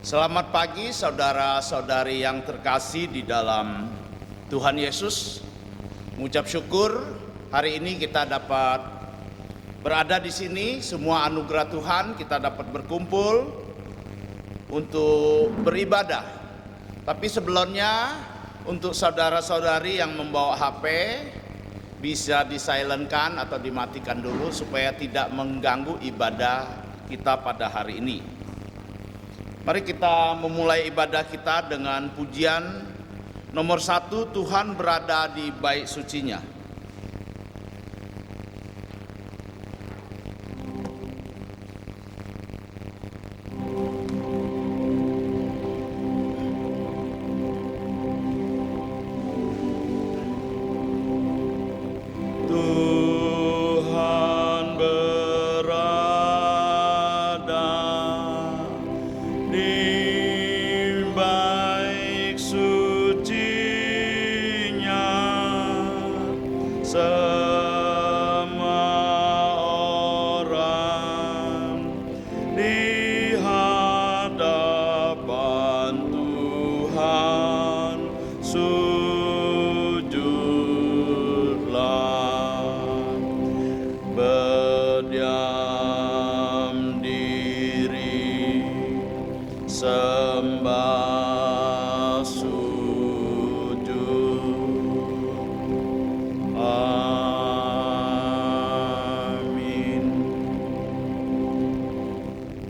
Selamat pagi saudara-saudari yang terkasih di dalam Tuhan Yesus. Mengucap syukur hari ini kita dapat berada di sini, semua anugerah Tuhan kita dapat berkumpul untuk beribadah. Tapi sebelumnya untuk saudara-saudari yang membawa HP bisa disilentkan atau dimatikan dulu supaya tidak mengganggu ibadah kita pada hari ini. Mari kita memulai ibadah kita dengan pujian nomor 1, Tuhan berada di bait sucinya.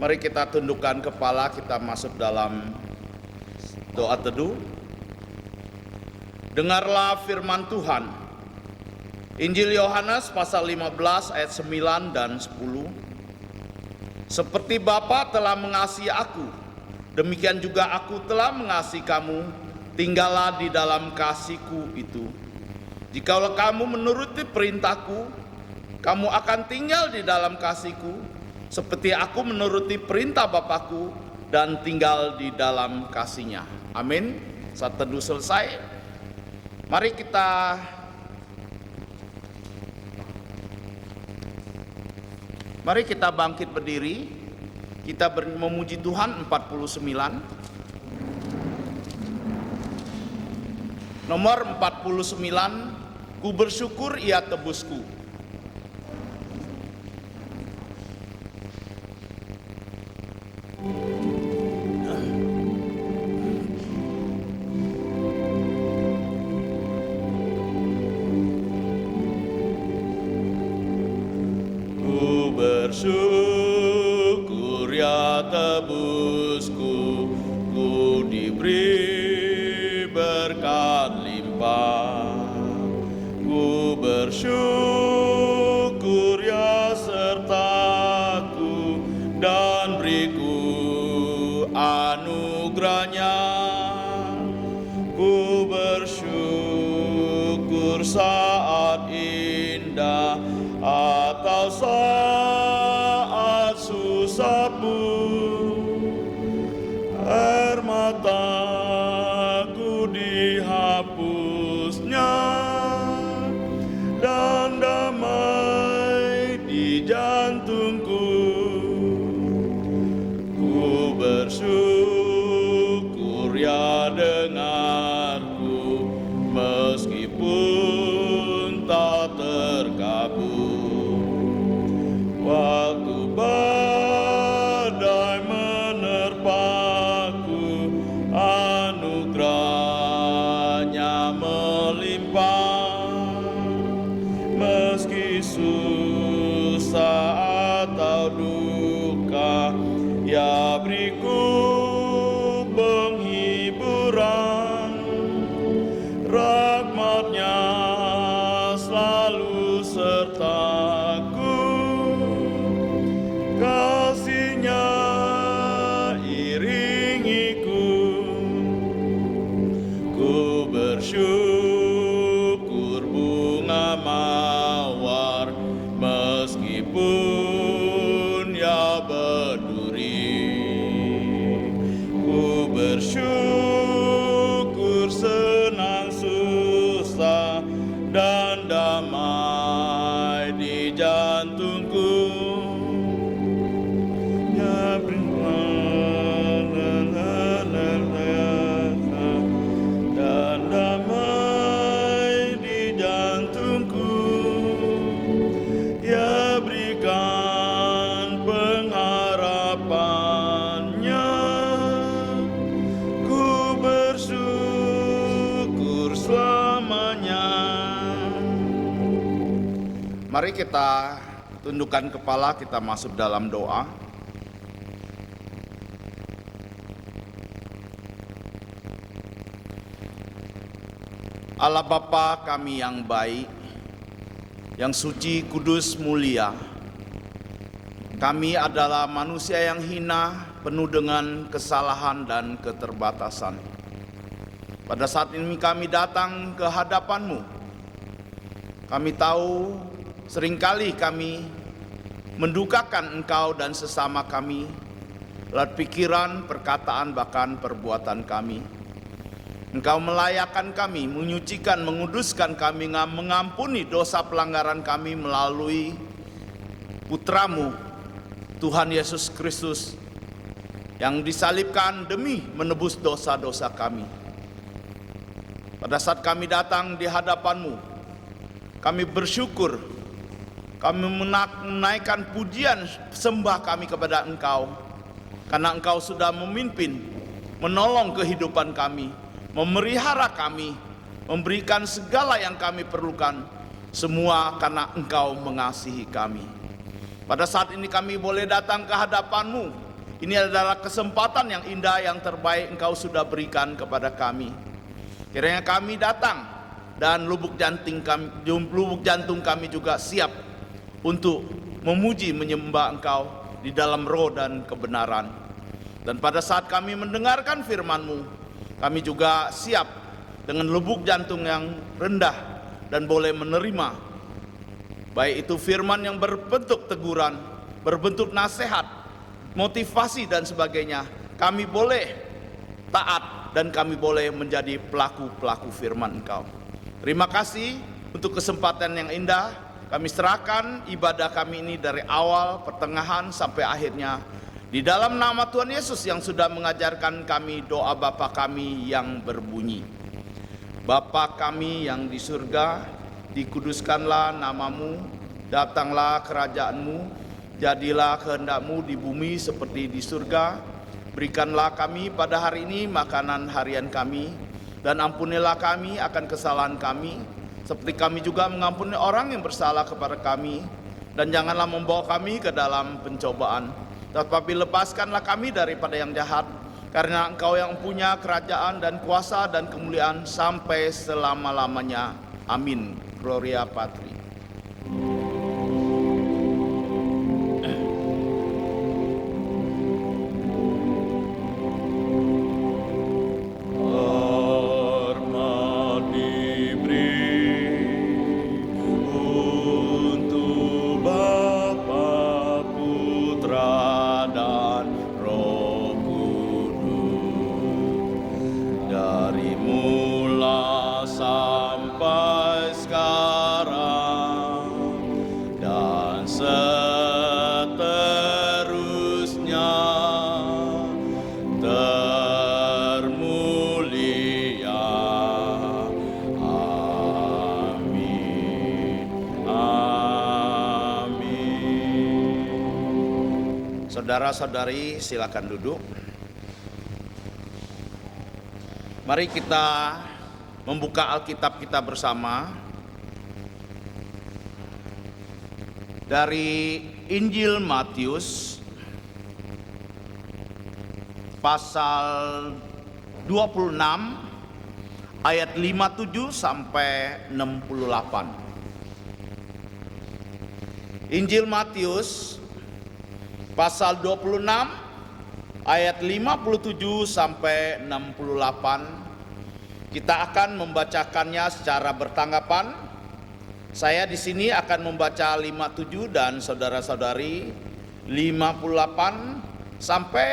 Mari kita tundukkan kepala, kita masuk dalam doa teduh. Dengarlah firman Tuhan. Injil Yohanes pasal 15 ayat 9 dan 10. Seperti Bapa telah mengasihi aku, demikian juga aku telah mengasihi kamu. Tinggallah di dalam kasih-Ku itu. Jikalau kamu menuruti perintah-Ku, kamu akan tinggal di dalam kasih-Ku, seperti aku menuruti perintah Bapa-Ku dan tinggal di dalam kasih-Nya. Amin. Saat teduh selesai, mari kita bangkit berdiri. Kita memuji Tuhan 49. Nomor 49, ku bersyukur Ia tebusku. Bersyukur ya tebusku, ku diberi berkat limpah. Ku bersyukur ya sertaku dan beriku anugerahnya. Ku bersyukur saat indah atau saat susah pun, air mataku dihapusnya dan damai di jantungku. Ku bersyukur ya dengarku meskipun tak terkabul. Waktu badai menerpaku, anugerahnya melimpah. Meski susah atau duka, Ya beriku penghiburan. Rahmat-Nya selalu sertaku, kasih-Nya iringiku. Ku bersyukur bunga mawar meskipun ya berduri. Ku bersyukur senang susah dan damai di jantungku. Ya berilah Mari kita tundukkan kepala, kita masuk dalam doa. Allah Bapa kami yang baik, yang suci, kudus, mulia. Kami adalah manusia yang hina, penuh dengan kesalahan dan keterbatasan. Pada saat ini kami datang ke hadapan-Mu. Kami tahu seringkali kami mendukakan Engkau dan sesama kami lewat pikiran, perkataan, bahkan perbuatan kami. Engkau melayakkan kami, menyucikan, menguduskan kami, mengampuni dosa pelanggaran kami melalui Putra-Mu, Tuhan Yesus Kristus, yang disalibkan demi menebus dosa-dosa kami. Pada saat kami datang di hadapan-Mu, kami bersyukur, kami menaikkan pujian sembah kami kepada Engkau, karena Engkau sudah memimpin, menolong kehidupan kami, memelihara kami, memberikan segala yang kami perlukan, semua karena Engkau mengasihi kami. Pada saat ini kami boleh datang ke hadapan-Mu. Ini adalah kesempatan yang indah, yang terbaik Engkau sudah berikan kepada kami. Kiranya kami datang dan lubuk jantung kami juga siap untuk memuji, menyembah Engkau di dalam roh dan kebenaran. Dan pada saat kami mendengarkan firman-Mu, kami juga siap dengan lubuk jantung yang rendah dan boleh menerima, baik itu firman yang berbentuk teguran, berbentuk nasihat, motivasi dan sebagainya. Kami boleh taat dan kami boleh menjadi pelaku-pelaku firman Engkau. Terima kasih untuk kesempatan yang indah. Kami serahkan ibadah kami ini dari awal, pertengahan sampai akhirnya di dalam nama Tuhan Yesus yang sudah mengajarkan kami doa Bapa kami yang berbunyi, Bapa kami yang di surga, dikuduskanlah namamu, datanglah kerajaan-Mu, jadilah kehendak-Mu di bumi seperti di surga. Berikanlah kami pada hari ini makanan harian kami, dan ampunilah kami akan kesalahan kami, seperti kami juga mengampuni orang yang bersalah kepada kami. Dan janganlah membawa kami ke dalam pencobaan, tetapi lepaskanlah kami daripada yang jahat, karena Engkau yang punya kerajaan dan kuasa dan kemuliaan sampai selama-lamanya. Amin. Gloria Patri. Saudara-saudari, silakan duduk. Mari kita membuka Alkitab kita bersama dari Injil Matius pasal 26 ayat 57 sampai 68. Injil Matius pasal 26 ayat 57 sampai 68. Kita akan membacakannya secara bertanggapan. Saya di sini akan membaca 57 dan saudara-saudari 58 sampai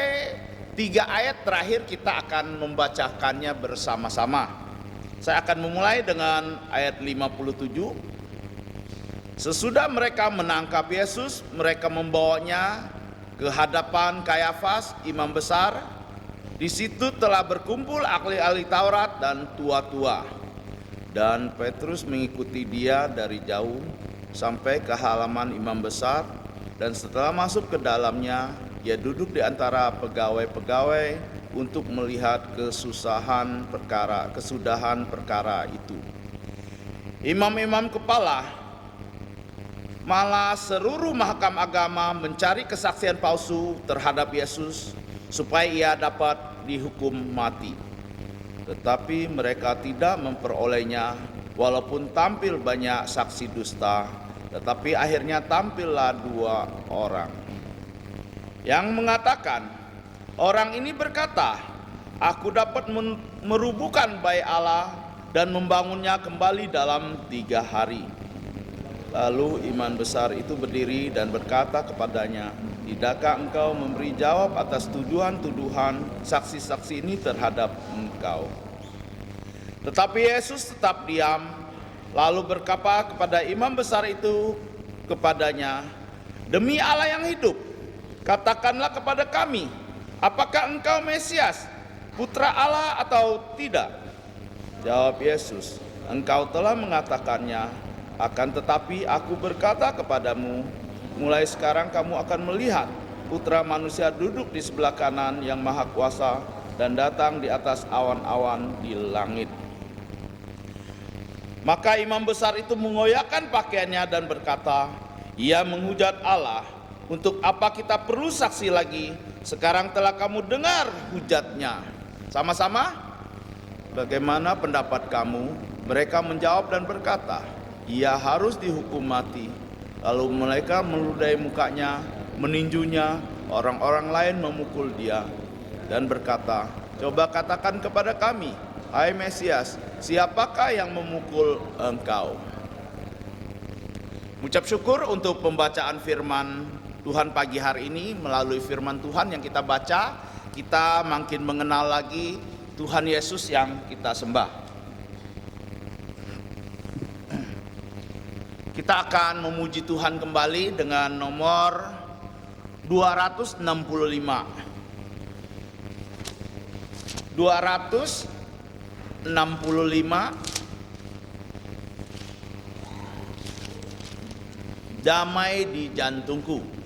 3 ayat terakhir kita akan membacakannya bersama-sama. Saya akan memulai dengan ayat 57. Sesudah mereka menangkap Yesus, mereka membawanya ke hadapan Kayafas, imam besar. Di situ telah berkumpul ahli-ahli Taurat dan tua-tua. Dan Petrus mengikuti dia dari jauh sampai ke halaman imam besar, dan setelah masuk ke dalamnya, ia duduk di antara pegawai-pegawai untuk melihat kesudahan perkara itu. Imam-imam kepala malah seluruh mahkamah agama mencari kesaksian palsu terhadap Yesus supaya ia dapat dihukum mati. Tetapi mereka tidak memperolehnya, walaupun tampil banyak saksi dusta, tetapi akhirnya tampillah 2 orang yang mengatakan, orang ini berkata, aku dapat merubuhkan bait Allah dan membangunnya kembali dalam 3 hari. Lalu imam besar itu berdiri dan berkata kepadanya, tidakkah engkau memberi jawab atas tuduhan-tuduhan saksi-saksi ini terhadap engkau? Tetapi Yesus tetap diam, lalu berkata kepada imam besar itu kepadanya, demi Allah yang hidup, katakanlah kepada kami, apakah engkau Mesias, putra Allah atau tidak? Jawab Yesus, engkau telah mengatakannya. Akan tetapi aku berkata kepadamu, mulai sekarang kamu akan melihat Putra Manusia duduk di sebelah kanan yang Maha Kuasa dan datang di atas awan-awan di langit. Maka imam besar itu mengoyakkan pakaiannya dan berkata, ia menghujat Allah, untuk apa kita perlu saksi lagi? Sekarang telah kamu dengar hujatnya. Sama-sama, bagaimana pendapat kamu? Mereka menjawab dan berkata, ia harus dihukum mati. Lalu mereka meludahi mukanya, meninjunya, orang-orang lain memukul dia dan berkata, coba katakan kepada kami, hai Mesias, siapakah yang memukul engkau? Ucap syukur untuk pembacaan firman Tuhan pagi hari ini. Melalui firman Tuhan yang kita baca, kita makin mengenal lagi Tuhan Yesus yang kita sembah. Kita akan memuji Tuhan kembali dengan nomor 265. 265. Damai di jantungku.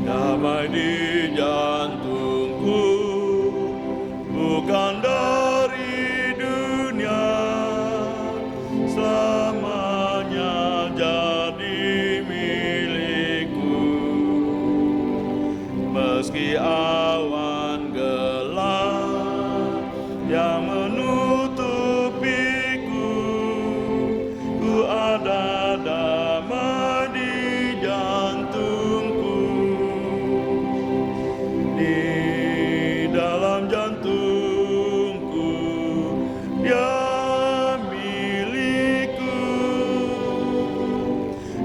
Damai di jantungku, bukan dari dunia, selamanya jadi milikku. Meski awan gelap yang menutupiku, ku ada damai di jantungku. Di dalam jantungku, dia milikku.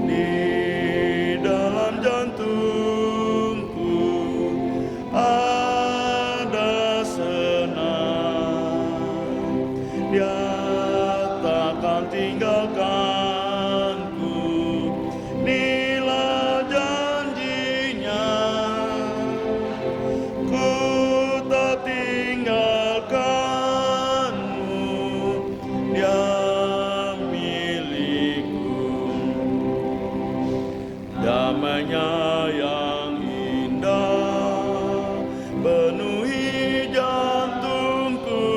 Di dalam jantungku ada senang. Dia takkan tinggalkanku. Inilah janjinya. Ku tak tinggalkanmu, dia milikku. Damainya yang indah penuhi jantungku.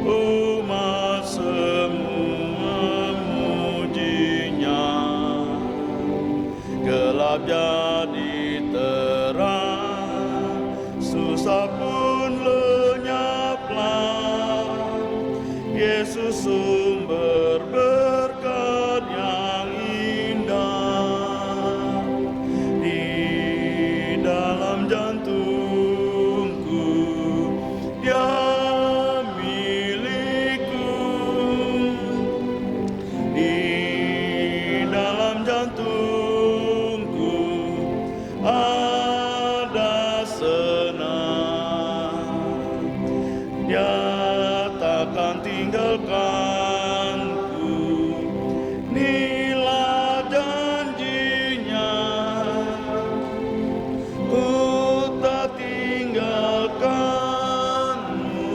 Umat semua memujinya. Gelap jadi terang, susah pun lenyaplah. Yesus sumber berkat yang indah. Di dalam jantungku, dia milikku. Di dalam jantungku ada senang. Dia takkan tinggalkanku. Inilah janjinya. Ku tak tinggalkanmu,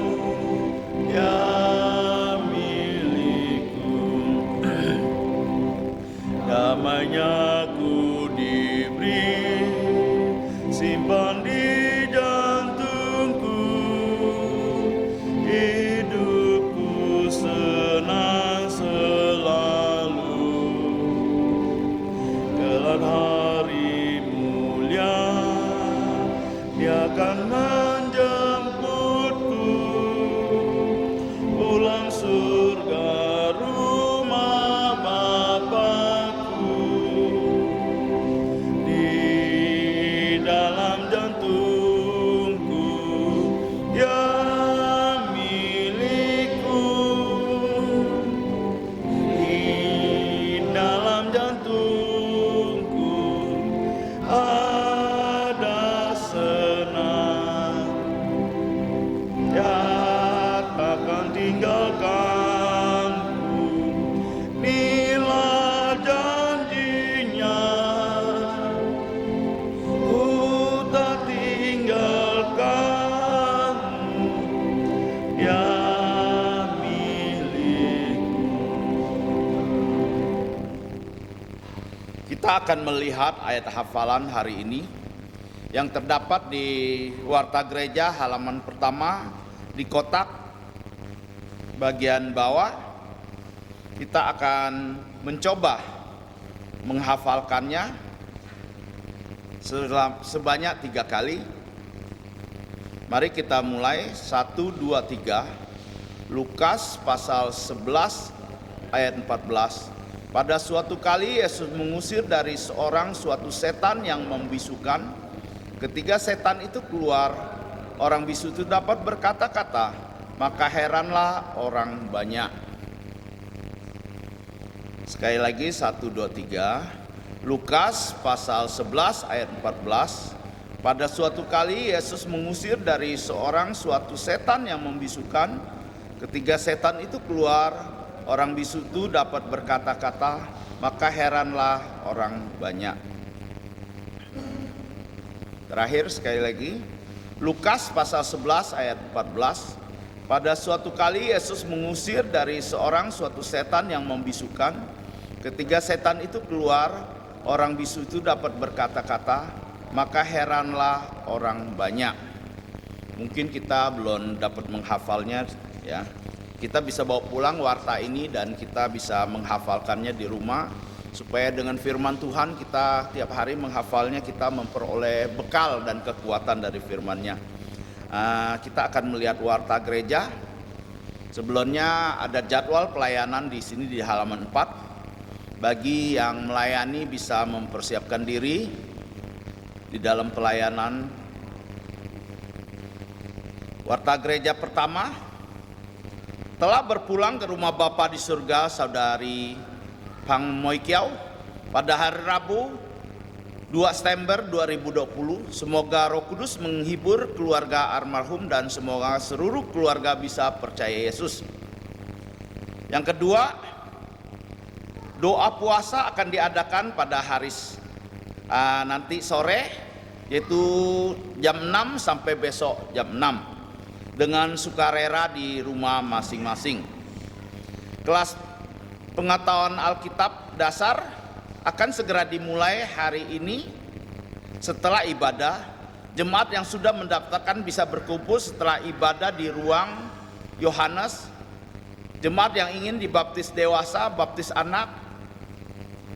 dia milikku. menjemputku pulang surga rumah Bapakku. Di dalam jantungku ya milikku, di dalam jantungku ada senang, ya takkan tinggalkanku bila janjinya. Ku tak tinggalkanmu, ya milikku. Kita akan melihat ayat hafalan hari ini yang terdapat di Warta Gereja halaman pertama di kotak bagian bawah. Kita akan mencoba menghafalkannya sebanyak 3 kali. Mari kita mulai. 1, 2, 3. Lukas pasal 11 ayat 14. Pada suatu kali Yesus mengusir dari seorang suatu setan yang membisukan. Ketika setan itu keluar, orang bisu itu dapat berkata-kata, maka heranlah orang banyak. Sekali lagi 1, 2, 3. Lukas pasal 11 ayat 14. Pada suatu kali Yesus mengusir dari seorang suatu setan yang membisukan. Ketika setan itu keluar, orang bisu itu dapat berkata-kata, maka heranlah orang banyak. Terakhir sekali lagi, Lukas pasal 11 ayat 14. Pada suatu kali Yesus mengusir dari seorang suatu setan yang membisukan. Ketika setan itu keluar, orang bisu itu dapat berkata-kata, maka heranlah orang banyak. Mungkin kita belum dapat menghafalnya ya. Kita bisa bawa pulang warta ini dan kita bisa menghafalkannya di rumah, supaya dengan firman Tuhan kita tiap hari menghafalnya, kita memperoleh bekal dan kekuatan dari firman-Nya. Kita akan melihat warta gereja. Sebelumnya ada jadwal pelayanan di sini di halaman 4. Bagi yang melayani bisa mempersiapkan diri di dalam pelayanan. Warta gereja pertama, telah berpulang ke rumah Bapa di surga saudari Pang Moikiau pada hari Rabu 2 September 2020. Semoga Roh Kudus menghibur keluarga almarhum dan semoga seluruh keluarga bisa percaya Yesus. Yang kedua, doa puasa akan diadakan pada hari nanti sore, yaitu jam 6 sampai besok jam 6 dengan sukarela di rumah masing-masing. Kelas pengetahuan Alkitab dasar akan segera dimulai hari ini setelah ibadah. Jemaat yang sudah mendaftarkan bisa berkumpul setelah ibadah di ruang Yohanes. Jemaat yang ingin dibaptis dewasa, baptis anak,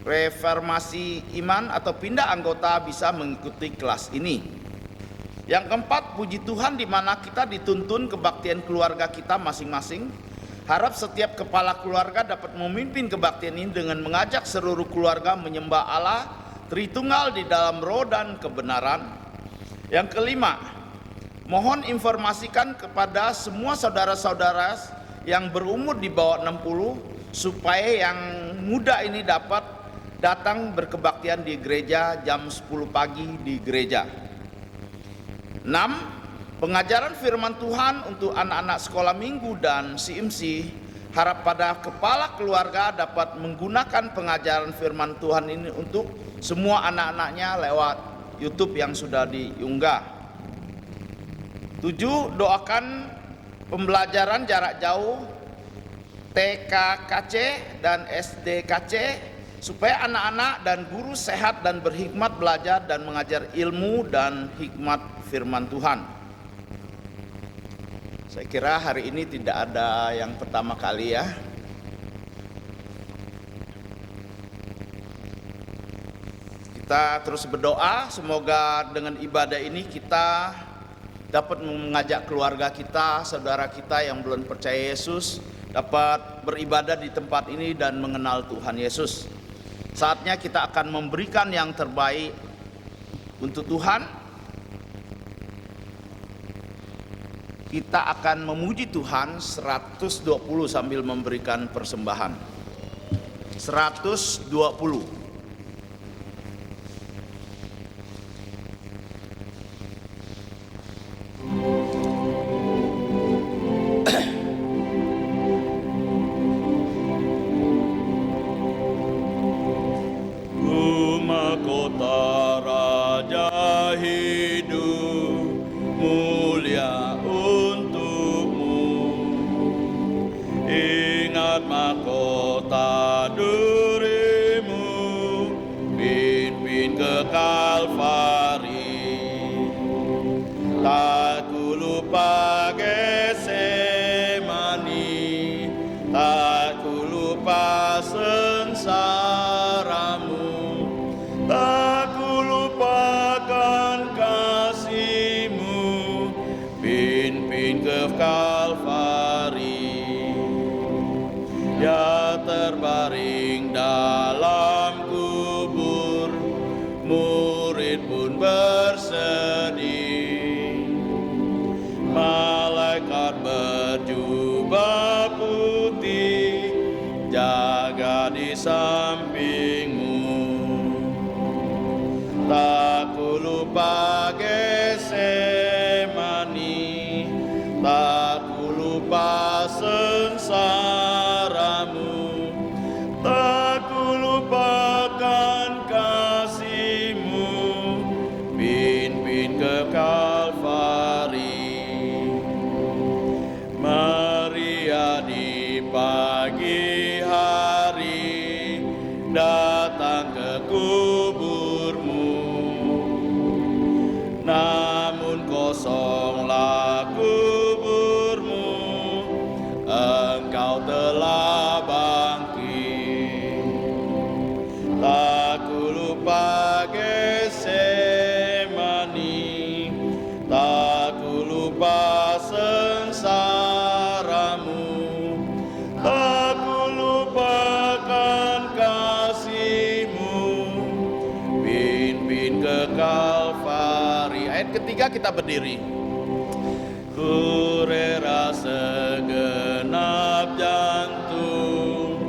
reformasi iman atau pindah anggota bisa mengikuti kelas ini. Yang keempat, puji Tuhan di mana kita dituntun kebaktian keluarga kita masing-masing. Harap setiap kepala keluarga dapat memimpin kebaktian ini dengan mengajak seluruh keluarga menyembah Allah Tritunggal di dalam roh dan kebenaran. Yang kelima, mohon informasikan kepada semua saudara-saudara yang berumur di bawah 60 supaya yang muda ini dapat datang berkebaktian di gereja jam 10 pagi di gereja. 6. Pengajaran firman Tuhan untuk anak-anak sekolah minggu dan CMC. Harap pada kepala keluarga dapat menggunakan pengajaran firman Tuhan ini untuk semua anak-anaknya lewat YouTube yang sudah diunggah. 7. Doakan pembelajaran jarak jauh TKKC dan SDKC supaya anak-anak dan guru sehat dan berhikmat belajar dan mengajar ilmu dan hikmat firman Tuhan. Saya kira hari ini tidak ada yang pertama kali ya. Kita terus berdoa, semoga dengan ibadah ini kita dapat mengajak keluarga kita, saudara kita yang belum percaya Yesus, dapat beribadah di tempat ini dan mengenal Tuhan Yesus. Saatnya kita akan memberikan yang terbaik untuk Tuhan. Kita akan memuji Tuhan 120 sambil memberikan persembahan. 120. Dia terbaring dalam kubur, murid pun bersedih. Malaikat berjubah putih jaga di sampingmu. Tak ku lupa Getsemani, tak ku lupa sengsaramu, tak ku lupakan kasihmu, pimpin ke Kalvari. Maria di pagi hari datang ke kuburmu, namun kosonglah kuburmu, engkau telah bangkit. Tak ku lupa Getsemani, tak ku lupa sengsaramu, tak ku lupakan kasihmu, pimpin ke Kalvari. Ayat ketiga kita berdiri. Ku rela segenap jantung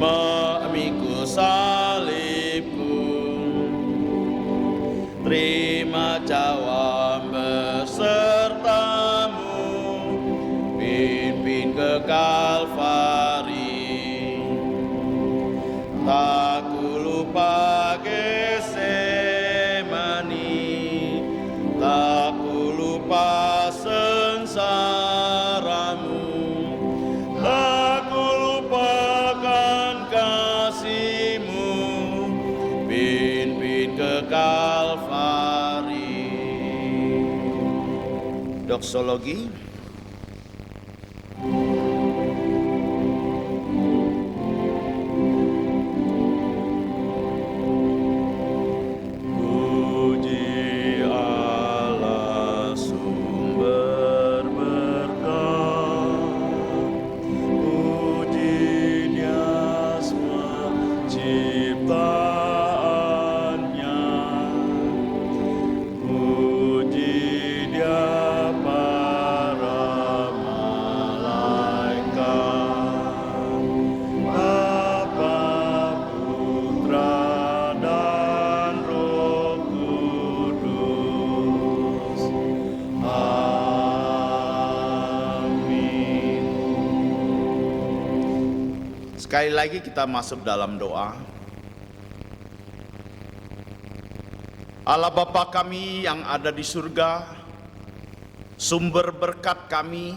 memikul salibku, terima cawam besertamu, pimpin ke Kalvari. Tak ku lupa Getsemani, tak ku lupa sengsaramu, tak ku lupakan kasihmu, pimpin ke Kalvari. Doksologi. Puji Allah sumber berkat, puji Dia semua ciptaannya, puji Dia para malaikat, Bapa, Putra, dan Roh Kudus. Amin. Sekali lagi kita masuk dalam doa. Allah Bapa kami yang ada di surga, sumber berkat kami,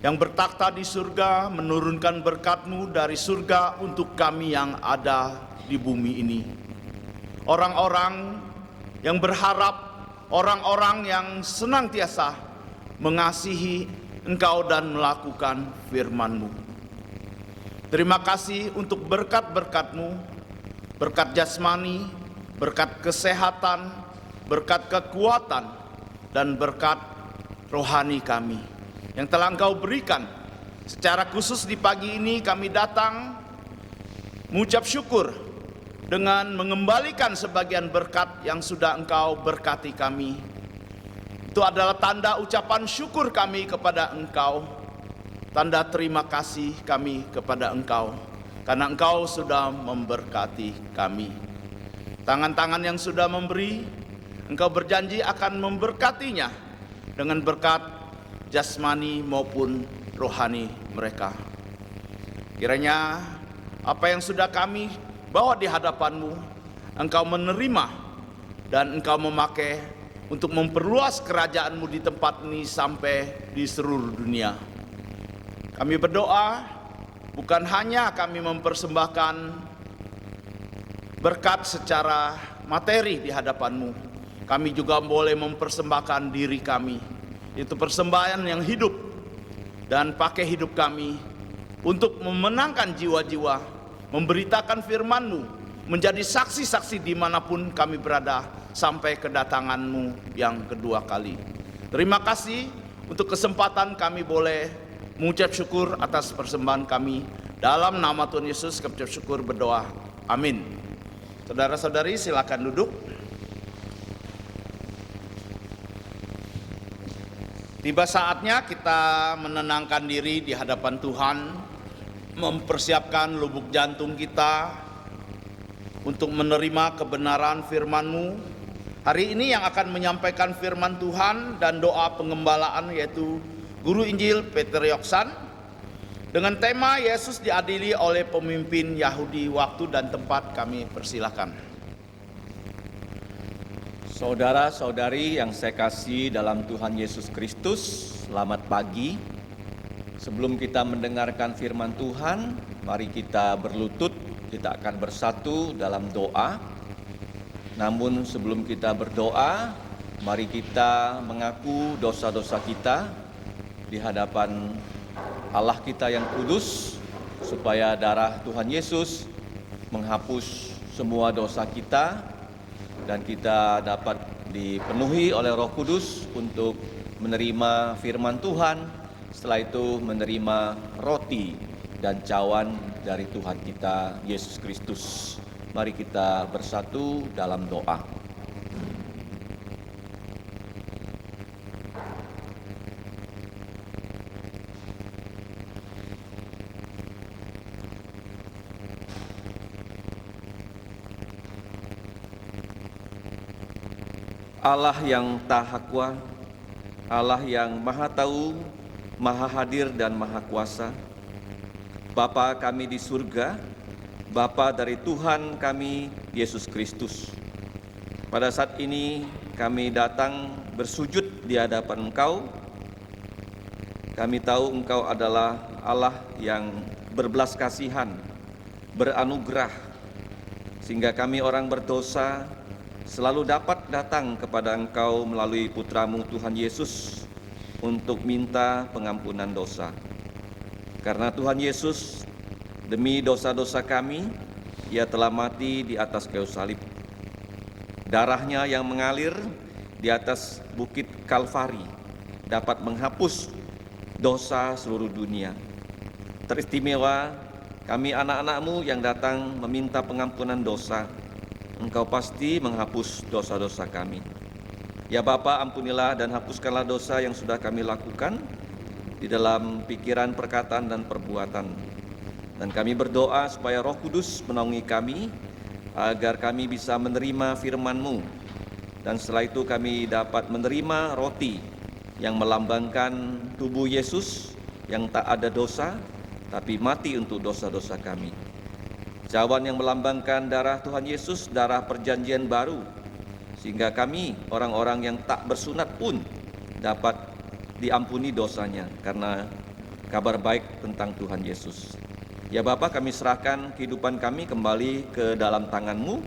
yang bertakhta di surga, menurunkan berkat-Mu dari surga untuk kami yang ada di bumi ini. Orang-orang yang berharap, orang-orang yang senantiasa mengasihi Engkau dan melakukan firman-Mu. Terima kasih untuk berkat-berkat-Mu, berkat jasmani, berkat kesehatan, berkat kekuatan, dan berkat rohani kami yang telah Engkau berikan. Secara khusus di pagi ini kami datang mengucap syukur dengan mengembalikan sebagian berkat yang sudah Engkau berkati kami. Itu adalah tanda ucapan syukur kami kepada Engkau, tanda terima kasih kami kepada Engkau, karena Engkau sudah memberkati kami. Tangan-tangan yang sudah memberi, Engkau berjanji akan memberkatinya dengan berkat jasmani maupun rohani mereka. Kiranya apa yang sudah kami bawa di hadapan-Mu, Engkau menerima dan Engkau memakai untuk memperluas kerajaan-Mu di tempat ini sampai di seluruh dunia. Kami berdoa, bukan hanya kami mempersembahkan berkat secara materi di hadapan-Mu, kami juga boleh mempersembahkan diri kami. Itu persembahan yang hidup, dan pakai hidup kami untuk memenangkan jiwa-jiwa, memberitakan firman-Mu, menjadi saksi-saksi dimanapun kami berada sampai kedatangan-Mu yang kedua kali. Terima kasih untuk kesempatan kami boleh mengucap syukur atas persembahan kami. Dalam nama Tuhan Yesus kami ucap syukur berdoa. Amin. Saudara-saudari silakan duduk. Tiba saatnya kita menenangkan diri di hadapan Tuhan, mempersiapkan lubuk jantung kita untuk menerima kebenaran firman-Mu. Hari ini yang akan menyampaikan firman Tuhan dan doa pengembalaan yaitu Guru Injil Peter Yoksan dengan tema Yesus diadili oleh pemimpin Yahudi. Waktu dan tempat kami persilahkan. Saudara-saudari yang saya kasih dalam Tuhan Yesus Kristus, selamat pagi. Sebelum kita mendengarkan firman Tuhan, mari kita berlutut, kita akan bersatu dalam doa. Namun sebelum kita berdoa, mari kita mengaku dosa-dosa kita di hadapan Allah kita yang kudus, supaya darah Tuhan Yesus menghapus semua dosa kita, dan kita dapat dipenuhi oleh Roh Kudus untuk menerima firman Tuhan. Setelah itu menerima roti dan cawan dari Tuhan kita Yesus Kristus. Mari kita bersatu dalam doa. Allah yang Tahakwa, Allah yang Maha Tahu, Maha Hadir dan Maha Kuasa, Bapa kami di surga, Bapa dari Tuhan kami Yesus Kristus. Pada saat ini kami datang bersujud di hadapan Engkau. Kami tahu Engkau adalah Allah yang berbelas kasihan, beranugerah, sehingga kami orang berdosa selalu dapat datang kepada Engkau melalui Putra-Mu Tuhan Yesus untuk minta pengampunan dosa. Karena Tuhan Yesus demi dosa-dosa kami, Ia telah mati di atas kayu salib. Darahnya yang mengalir di atas bukit Kalvari dapat menghapus dosa seluruh dunia. Teristimewa kami anak-anak-Mu yang datang meminta pengampunan dosa. Engkau pasti menghapus dosa-dosa kami. Ya Bapa, ampunilah dan hapuskanlah dosa yang sudah kami lakukan di dalam pikiran, perkataan, dan perbuatan. Dan kami berdoa supaya Roh Kudus menaungi kami, agar kami bisa menerima firman-Mu. Dan setelah itu kami dapat menerima roti yang melambangkan tubuh Yesus yang tak ada dosa, tapi mati untuk dosa-dosa kami. Cawan yang melambangkan darah Tuhan Yesus, darah perjanjian baru, sehingga kami orang-orang yang tak bersunat pun dapat diampuni dosanya karena kabar baik tentang Tuhan Yesus. Ya Bapa, kami serahkan kehidupan kami kembali ke dalam tangan-Mu.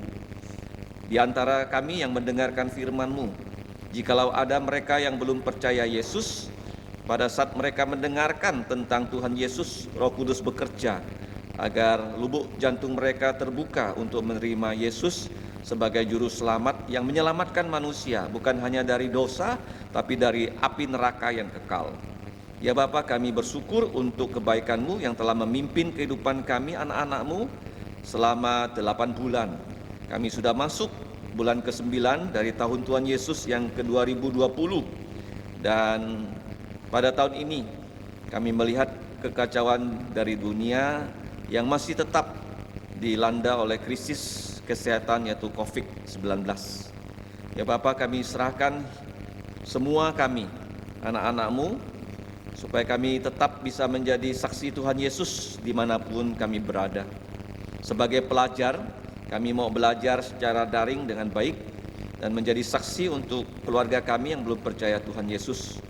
Di antara kami yang mendengarkan firman-Mu, jikalau ada mereka yang belum percaya Yesus, pada saat mereka mendengarkan tentang Tuhan Yesus, Roh Kudus bekerja agar lubuk jantung mereka terbuka untuk menerima Yesus sebagai juru selamat yang menyelamatkan manusia, bukan hanya dari dosa, tapi dari api neraka yang kekal. Ya Bapa, kami bersyukur untuk kebaikan-Mu yang telah memimpin kehidupan kami anak-anak-Mu selama 8 bulan. Kami sudah masuk bulan ke-9 dari tahun Tuhan Yesus yang ke-2020. Dan pada tahun ini kami melihat kekacauan dari dunia yang masih tetap dilanda oleh krisis kesehatan yaitu COVID-19. Ya Bapa, kami serahkan semua kami, anak-anak-Mu, supaya kami tetap bisa menjadi saksi Tuhan Yesus dimanapun kami berada. Sebagai pelajar, kami mau belajar secara daring dengan baik dan menjadi saksi untuk keluarga kami yang belum percaya Tuhan Yesus.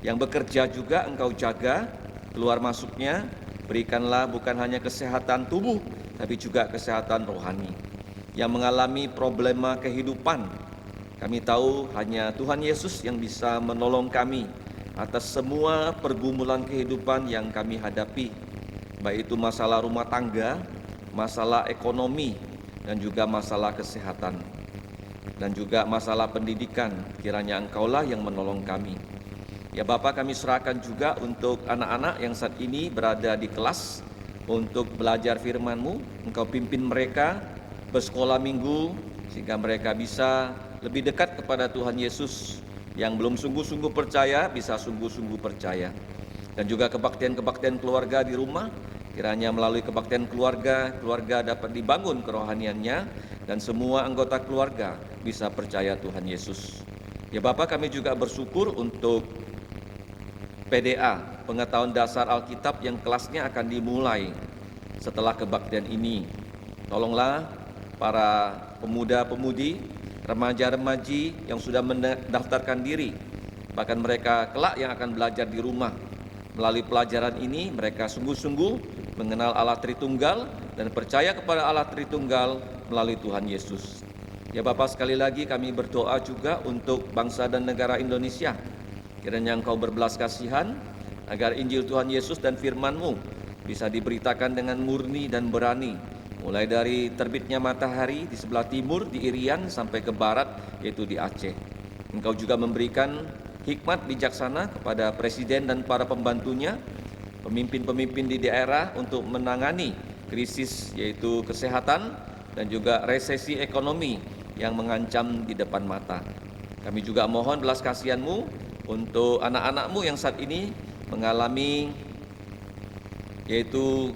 Yang bekerja juga Engkau jaga keluar masuknya, berikanlah bukan hanya kesehatan tubuh, tapi juga kesehatan rohani. Yang mengalami problema kehidupan, kami tahu hanya Tuhan Yesus yang bisa menolong kami atas semua pergumulan kehidupan yang kami hadapi, baik itu masalah rumah tangga, masalah ekonomi, dan juga masalah kesehatan, dan juga masalah pendidikan. Kiranya Engkaulah yang menolong kami. Ya Bapa, kami serahkan juga untuk anak-anak yang saat ini berada di kelas untuk belajar firman-Mu. Engkau pimpin mereka bersekolah minggu sehingga mereka bisa lebih dekat kepada Tuhan Yesus. Yang belum sungguh-sungguh percaya bisa sungguh-sungguh percaya. Dan juga kebaktian-kebaktian keluarga di rumah, kiranya melalui kebaktian keluarga, keluarga dapat dibangun kerohaniannya dan semua anggota keluarga bisa percaya Tuhan Yesus. Ya Bapa, kami juga bersyukur untuk PDA, pengetahuan dasar Alkitab yang kelasnya akan dimulai setelah kebaktian ini. Tolonglah para pemuda-pemudi, remaja-remaji yang sudah mendaftarkan diri, bahkan mereka kelak yang akan belajar di rumah. Melalui pelajaran ini mereka sungguh-sungguh mengenal Allah Tritunggal dan percaya kepada Allah Tritunggal melalui Tuhan Yesus. Ya Bapak, sekali lagi kami berdoa juga untuk bangsa dan negara Indonesia. Kiranya Engkau berbelas kasihan agar Injil Tuhan Yesus dan firman-Mu bisa diberitakan dengan murni dan berani, mulai dari terbitnya matahari di sebelah timur di Irian sampai ke barat yaitu di Aceh. Engkau juga memberikan hikmat bijaksana kepada Presiden dan para pembantunya, pemimpin-pemimpin di daerah untuk menangani krisis yaitu kesehatan dan juga resesi ekonomi yang mengancam di depan mata. Kami juga mohon belas kasihan-Mu untuk anak-anak-Mu yang saat ini mengalami yaitu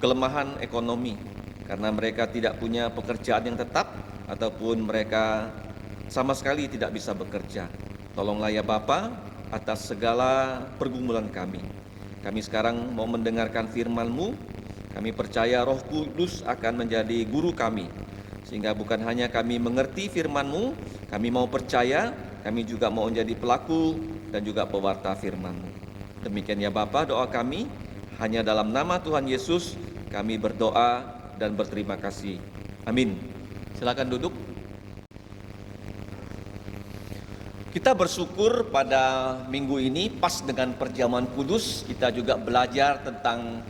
kelemahan ekonomi karena mereka tidak punya pekerjaan yang tetap ataupun mereka sama sekali tidak bisa bekerja. Tolonglah ya Bapa atas segala pergumulan kami. Kami sekarang mau mendengarkan firman-Mu. Kami percaya Roh Kudus akan menjadi guru kami, sehingga bukan hanya kami mengerti firman-Mu, kami mau percaya, kami juga mau menjadi pelaku dan juga pewarta firman-Mu. Demikian ya Bapa doa kami, hanya dalam nama Tuhan Yesus kami berdoa dan berterima kasih. Amin. Silakan duduk. Kita bersyukur pada minggu ini pas dengan perjamuan kudus kita juga belajar tentang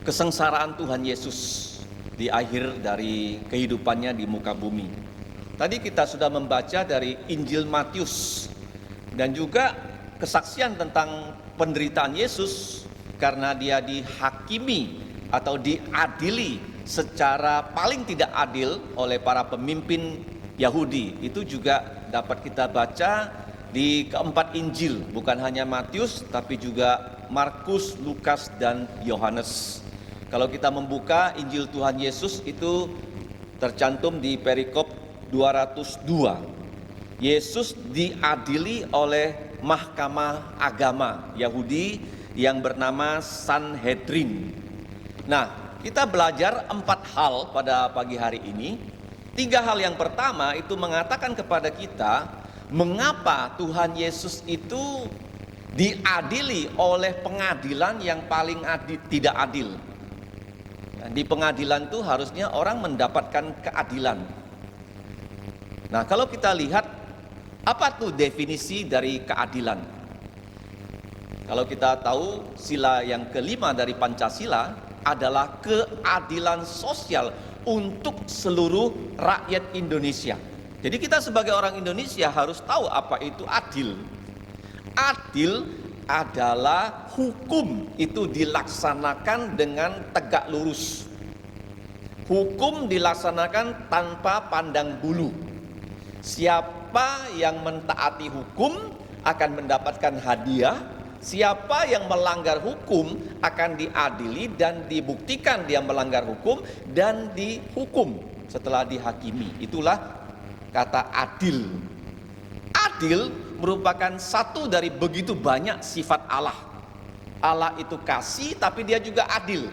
kesengsaraan Tuhan Yesus di akhir dari kehidupannya di muka bumi. Tadi kita sudah membaca dari Injil Matius dan juga kesaksian tentang penderitaan Yesus karena dia dihakimi atau diadili secara paling tidak adil oleh para pemimpin Yahudi. Itu juga dapat kita baca di keempat Injil, bukan hanya Matius tapi juga Markus, Lukas, dan Yohanes. Kalau kita membuka Injil Tuhan Yesus itu tercantum di perikop 202. Yesus diadili oleh mahkamah agama Yahudi yang bernama Sanhedrin. Nah, kita belajar 4 hal pada pagi hari ini. 3 hal yang pertama itu mengatakan kepada kita mengapa Tuhan Yesus itu diadili oleh pengadilan yang paling tidak adil. Di pengadilan itu harusnya orang mendapatkan keadilan. Nah, kalau kita lihat apa tuh definisi dari keadilan? Kalau kita tahu sila yang kelima dari Pancasila adalah keadilan sosial untuk seluruh rakyat Indonesia. Jadi kita sebagai orang Indonesia harus tahu apa itu adil. adil adalah hukum itu dilaksanakan dengan tegak lurus. Hukum dilaksanakan tanpa pandang bulu. Siapa yang mentaati hukum akan mendapatkan hadiah, siapa yang melanggar hukum akan diadili dan dibuktikan dia melanggar hukum dan dihukum setelah dihakimi. Itulah kata adil. Adil merupakan satu dari begitu banyak sifat Allah. Allah itu kasih, tapi dia juga adil.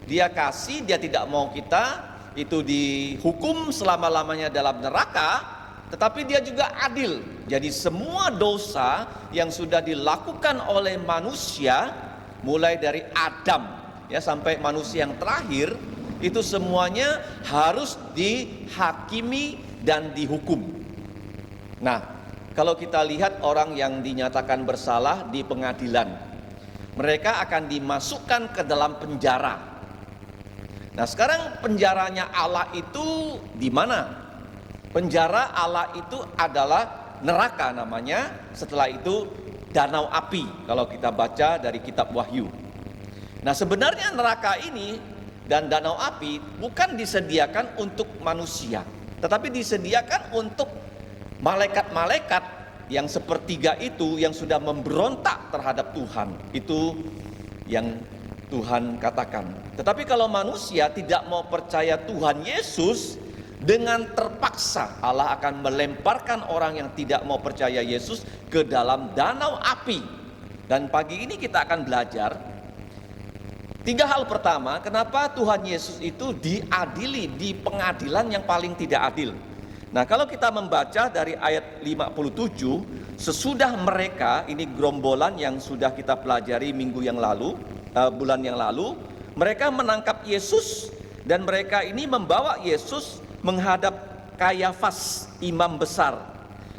Dia kasih, dia tidak mau kita itu dihukum selama-lamanya dalam neraka, tetapi dia juga adil. Jadi semua dosa yang sudah dilakukan oleh manusia, mulai dari Adam ya sampai manusia yang terakhir, itu semuanya harus dihakimi dan dihukum. Nah, kalau kita lihat orang yang dinyatakan bersalah di pengadilan, mereka akan dimasukkan ke dalam penjara. Nah, sekarang penjaranya Allah itu di mana? Penjara Allah itu adalah neraka namanya. Setelah itu danau api kalau kita baca dari kitab Wahyu. Nah, sebenarnya neraka ini dan danau api bukan disediakan untuk manusia, tetapi disediakan untuk malaikat-malaikat yang sepertiga itu yang sudah memberontak terhadap Tuhan. Itu yang Tuhan katakan. Tetapi kalau manusia tidak mau percaya Tuhan Yesus, dengan terpaksa Allah akan melemparkan orang yang tidak mau percaya Yesus ke dalam danau api. Dan pagi ini kita akan belajar 3 hal. Pertama, kenapa Tuhan Yesus itu diadili di pengadilan yang paling tidak adil. Nah, kalau kita membaca dari ayat 57, sesudah mereka, ini gerombolan yang sudah kita pelajari minggu yang lalu, bulan yang lalu, mereka menangkap Yesus dan mereka ini membawa Yesus menghadap Kayafas, imam besar.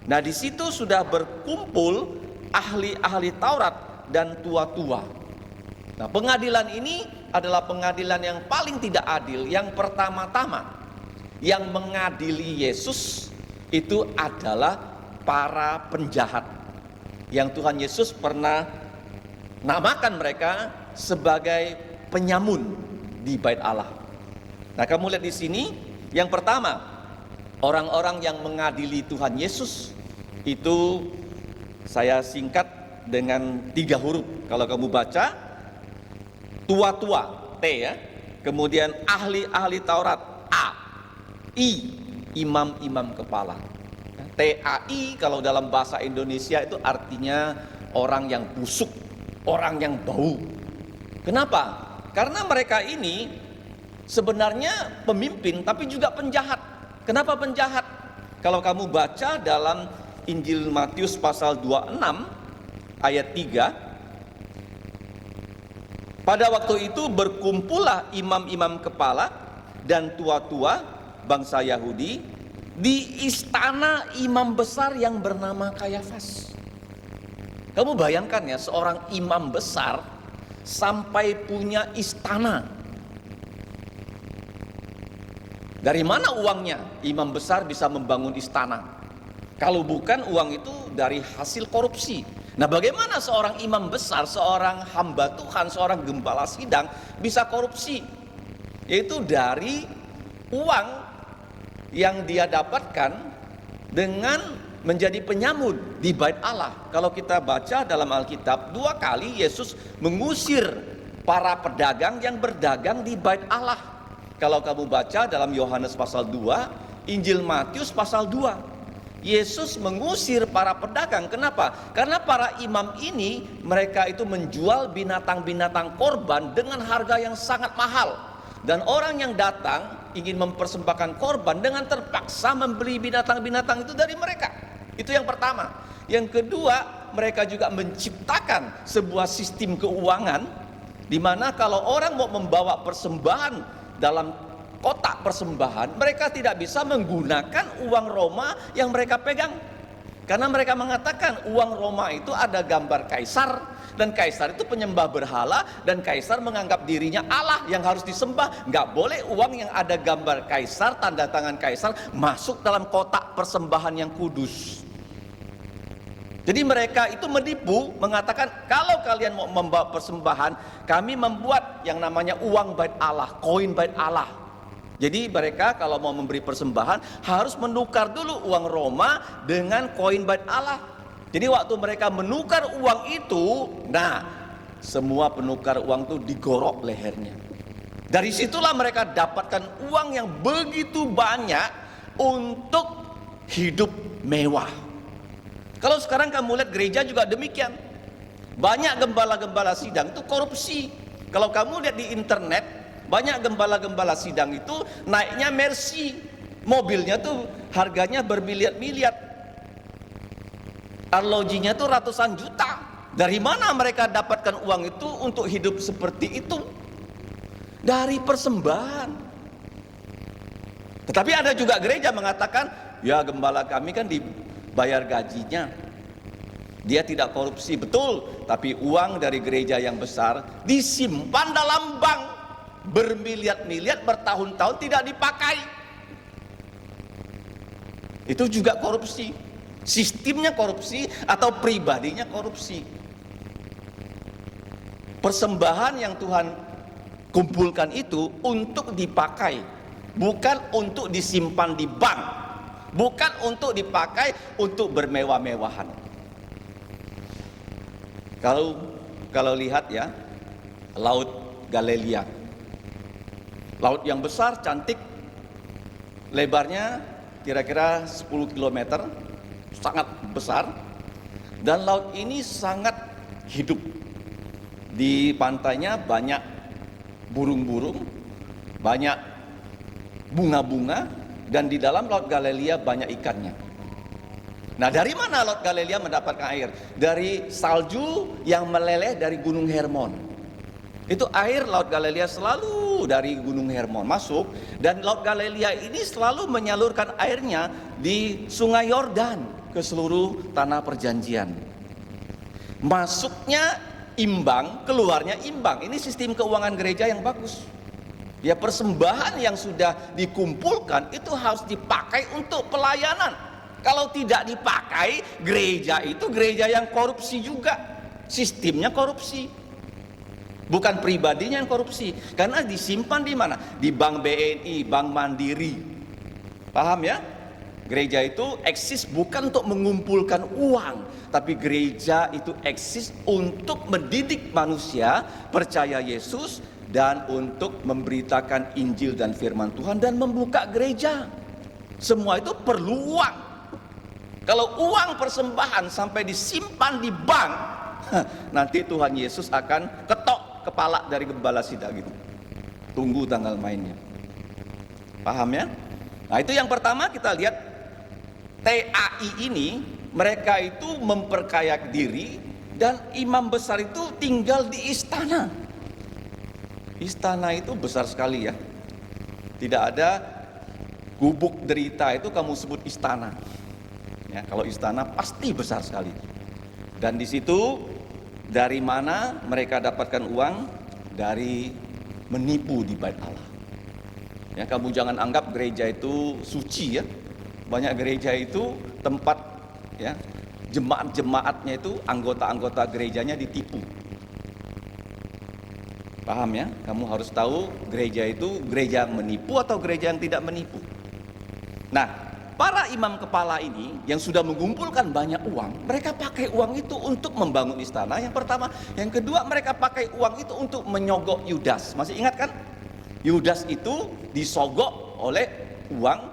Nah, di situ sudah berkumpul ahli-ahli Taurat dan tua-tua. Nah, pengadilan ini adalah pengadilan yang paling tidak adil. Yang pertama-tama yang mengadili Yesus itu adalah para penjahat, yang Tuhan Yesus pernah namakan mereka sebagai penyamun di bait Allah. Nah, kamu lihat di sini, yang pertama, orang-orang yang mengadili Tuhan Yesus itu saya singkat dengan 3 huruf. Kalau kamu baca, tua-tua, T ya, kemudian ahli-ahli Taurat, A, I, imam-imam kepala. TAI kalau dalam bahasa Indonesia itu artinya orang yang busuk, orang yang bau. Kenapa? Karena mereka ini sebenarnya pemimpin tapi juga penjahat. Kenapa penjahat? Kalau kamu baca dalam Injil Matius pasal 26 ayat 3, pada waktu itu berkumpullah imam-imam kepala dan tua-tua bangsa Yahudi di istana imam besar yang bernama Kayafas. Kamu bayangkan ya, seorang imam besar sampai punya istana. Dari mana uangnya imam besar bisa membangun istana? Kalau bukan uang itu dari hasil korupsi. Nah, bagaimana seorang imam besar, seorang hamba Tuhan, seorang gembala sidang bisa korupsi? Yaitu dari uang yang dia dapatkan dengan menjadi penyamun di bait Allah. Kalau kita baca dalam Alkitab, 2 kali Yesus mengusir para pedagang yang berdagang di bait Allah. Kalau kamu baca dalam Yohanes pasal 2, Injil Matius pasal 2, Yesus mengusir para pedagang. Kenapa? Karena para imam ini, mereka itu menjual binatang-binatang korban dengan harga yang sangat mahal. Dan orang yang datang ingin mempersembahkan korban dengan terpaksa membeli binatang-binatang itu dari mereka. Itu yang pertama. Yang kedua, mereka juga menciptakan sebuah sistem keuangan di mana kalau orang mau membawa persembahan dalam kotak persembahan, mereka tidak bisa menggunakan uang Roma yang mereka pegang. Karena mereka mengatakan uang Roma itu ada gambar kaisar, dan kaisar itu penyembah berhala, dan kaisar menganggap dirinya Allah yang harus disembah. Nggak boleh uang yang ada gambar kaisar, tanda tangan kaisar masuk dalam kotak persembahan yang kudus. Jadi mereka itu menipu, mengatakan kalau kalian mau membawa persembahan, kami membuat yang namanya uang bait Allah, koin bait Allah. Jadi mereka kalau mau memberi persembahan harus menukar dulu uang Roma dengan koin bait Allah. Jadi waktu mereka menukar uang itu, nah semua penukar uang itu digorok lehernya. Dari situlah mereka dapatkan uang yang begitu banyak untuk hidup mewah. Kalau sekarang kamu lihat gereja juga demikian. Banyak gembala-gembala sidang itu korupsi. Kalau kamu lihat di internet, banyak gembala-gembala sidang itu naiknya Mercy. Mobilnya tuh harganya bermiliar-miliar. Arlojinya tuh ratusan juta. Dari mana mereka dapatkan uang itu untuk hidup seperti itu? Dari persembahan. Tetapi ada juga gereja mengatakan, ya gembala kami kan dibayar gajinya, dia tidak korupsi, betul. Tapi uang dari gereja yang besar disimpan dalam bank bermiliar-miliar, bertahun-tahun tidak dipakai. Itu juga korupsi. Sistemnya korupsi atau pribadinya korupsi. Persembahan yang Tuhan kumpulkan itu untuk dipakai, bukan untuk disimpan di bank, bukan untuk dipakai untuk bermewah-mewahan. Kalau lihat ya, Laut Galilea, laut yang besar, cantik, lebarnya kira-kira 10 km, sangat besar, dan laut ini sangat hidup. Di pantainya banyak burung-burung, banyak bunga-bunga, dan di dalam Laut Galilea banyak ikannya. Nah, dari mana Laut Galilea mendapatkan air? Dari salju yang meleleh dari Gunung Hermon. Itu air Laut Galilea selalu dari Gunung Hermon masuk, dan Laut Galilea ini selalu menyalurkan airnya di Sungai Yordan ke seluruh tanah perjanjian. Masuknya imbang, keluarnya imbang. Ini sistem keuangan gereja yang bagus. Ya, persembahan yang sudah dikumpulkan itu harus dipakai untuk pelayanan. Kalau tidak dipakai, gereja itu gereja yang korupsi juga. Sistemnya korupsi. Bukan pribadinya yang korupsi. Karena disimpan di mana? Di Bank BNI, Bank Mandiri. Paham ya? Gereja itu eksis bukan untuk mengumpulkan uang, tapi gereja itu eksis untuk mendidik manusia percaya Yesus dan untuk memberitakan Injil dan firman Tuhan dan membuka gereja. Semua itu perlu uang. Kalau uang persembahan sampai disimpan di bank, nanti Tuhan Yesus akan ketok kepala dari gembala sidang gitu. Tunggu tanggal mainnya. Paham ya? Nah, itu yang pertama kita lihat. TAI ini mereka itu memperkaya diri, dan imam besar itu tinggal di istana. Istana itu besar sekali ya. Tidak ada gubuk derita itu kamu sebut istana. Ya, kalau istana pasti besar sekali. Dan di situ dari mana mereka dapatkan uang? Dari menipu di bait Allah. Ya, kamu jangan anggap gereja itu suci ya. Banyak gereja itu tempat ya, jemaat-jemaatnya itu, anggota-anggota gerejanya ditipu. Paham ya? Kamu harus tahu gereja itu gereja yang menipu atau gereja yang tidak menipu. Nah, para imam kepala ini yang sudah mengumpulkan banyak uang, mereka pakai uang itu untuk membangun istana. Yang pertama, yang kedua mereka pakai uang itu untuk menyogok Yudas. Masih ingat kan? Yudas itu disogok oleh uang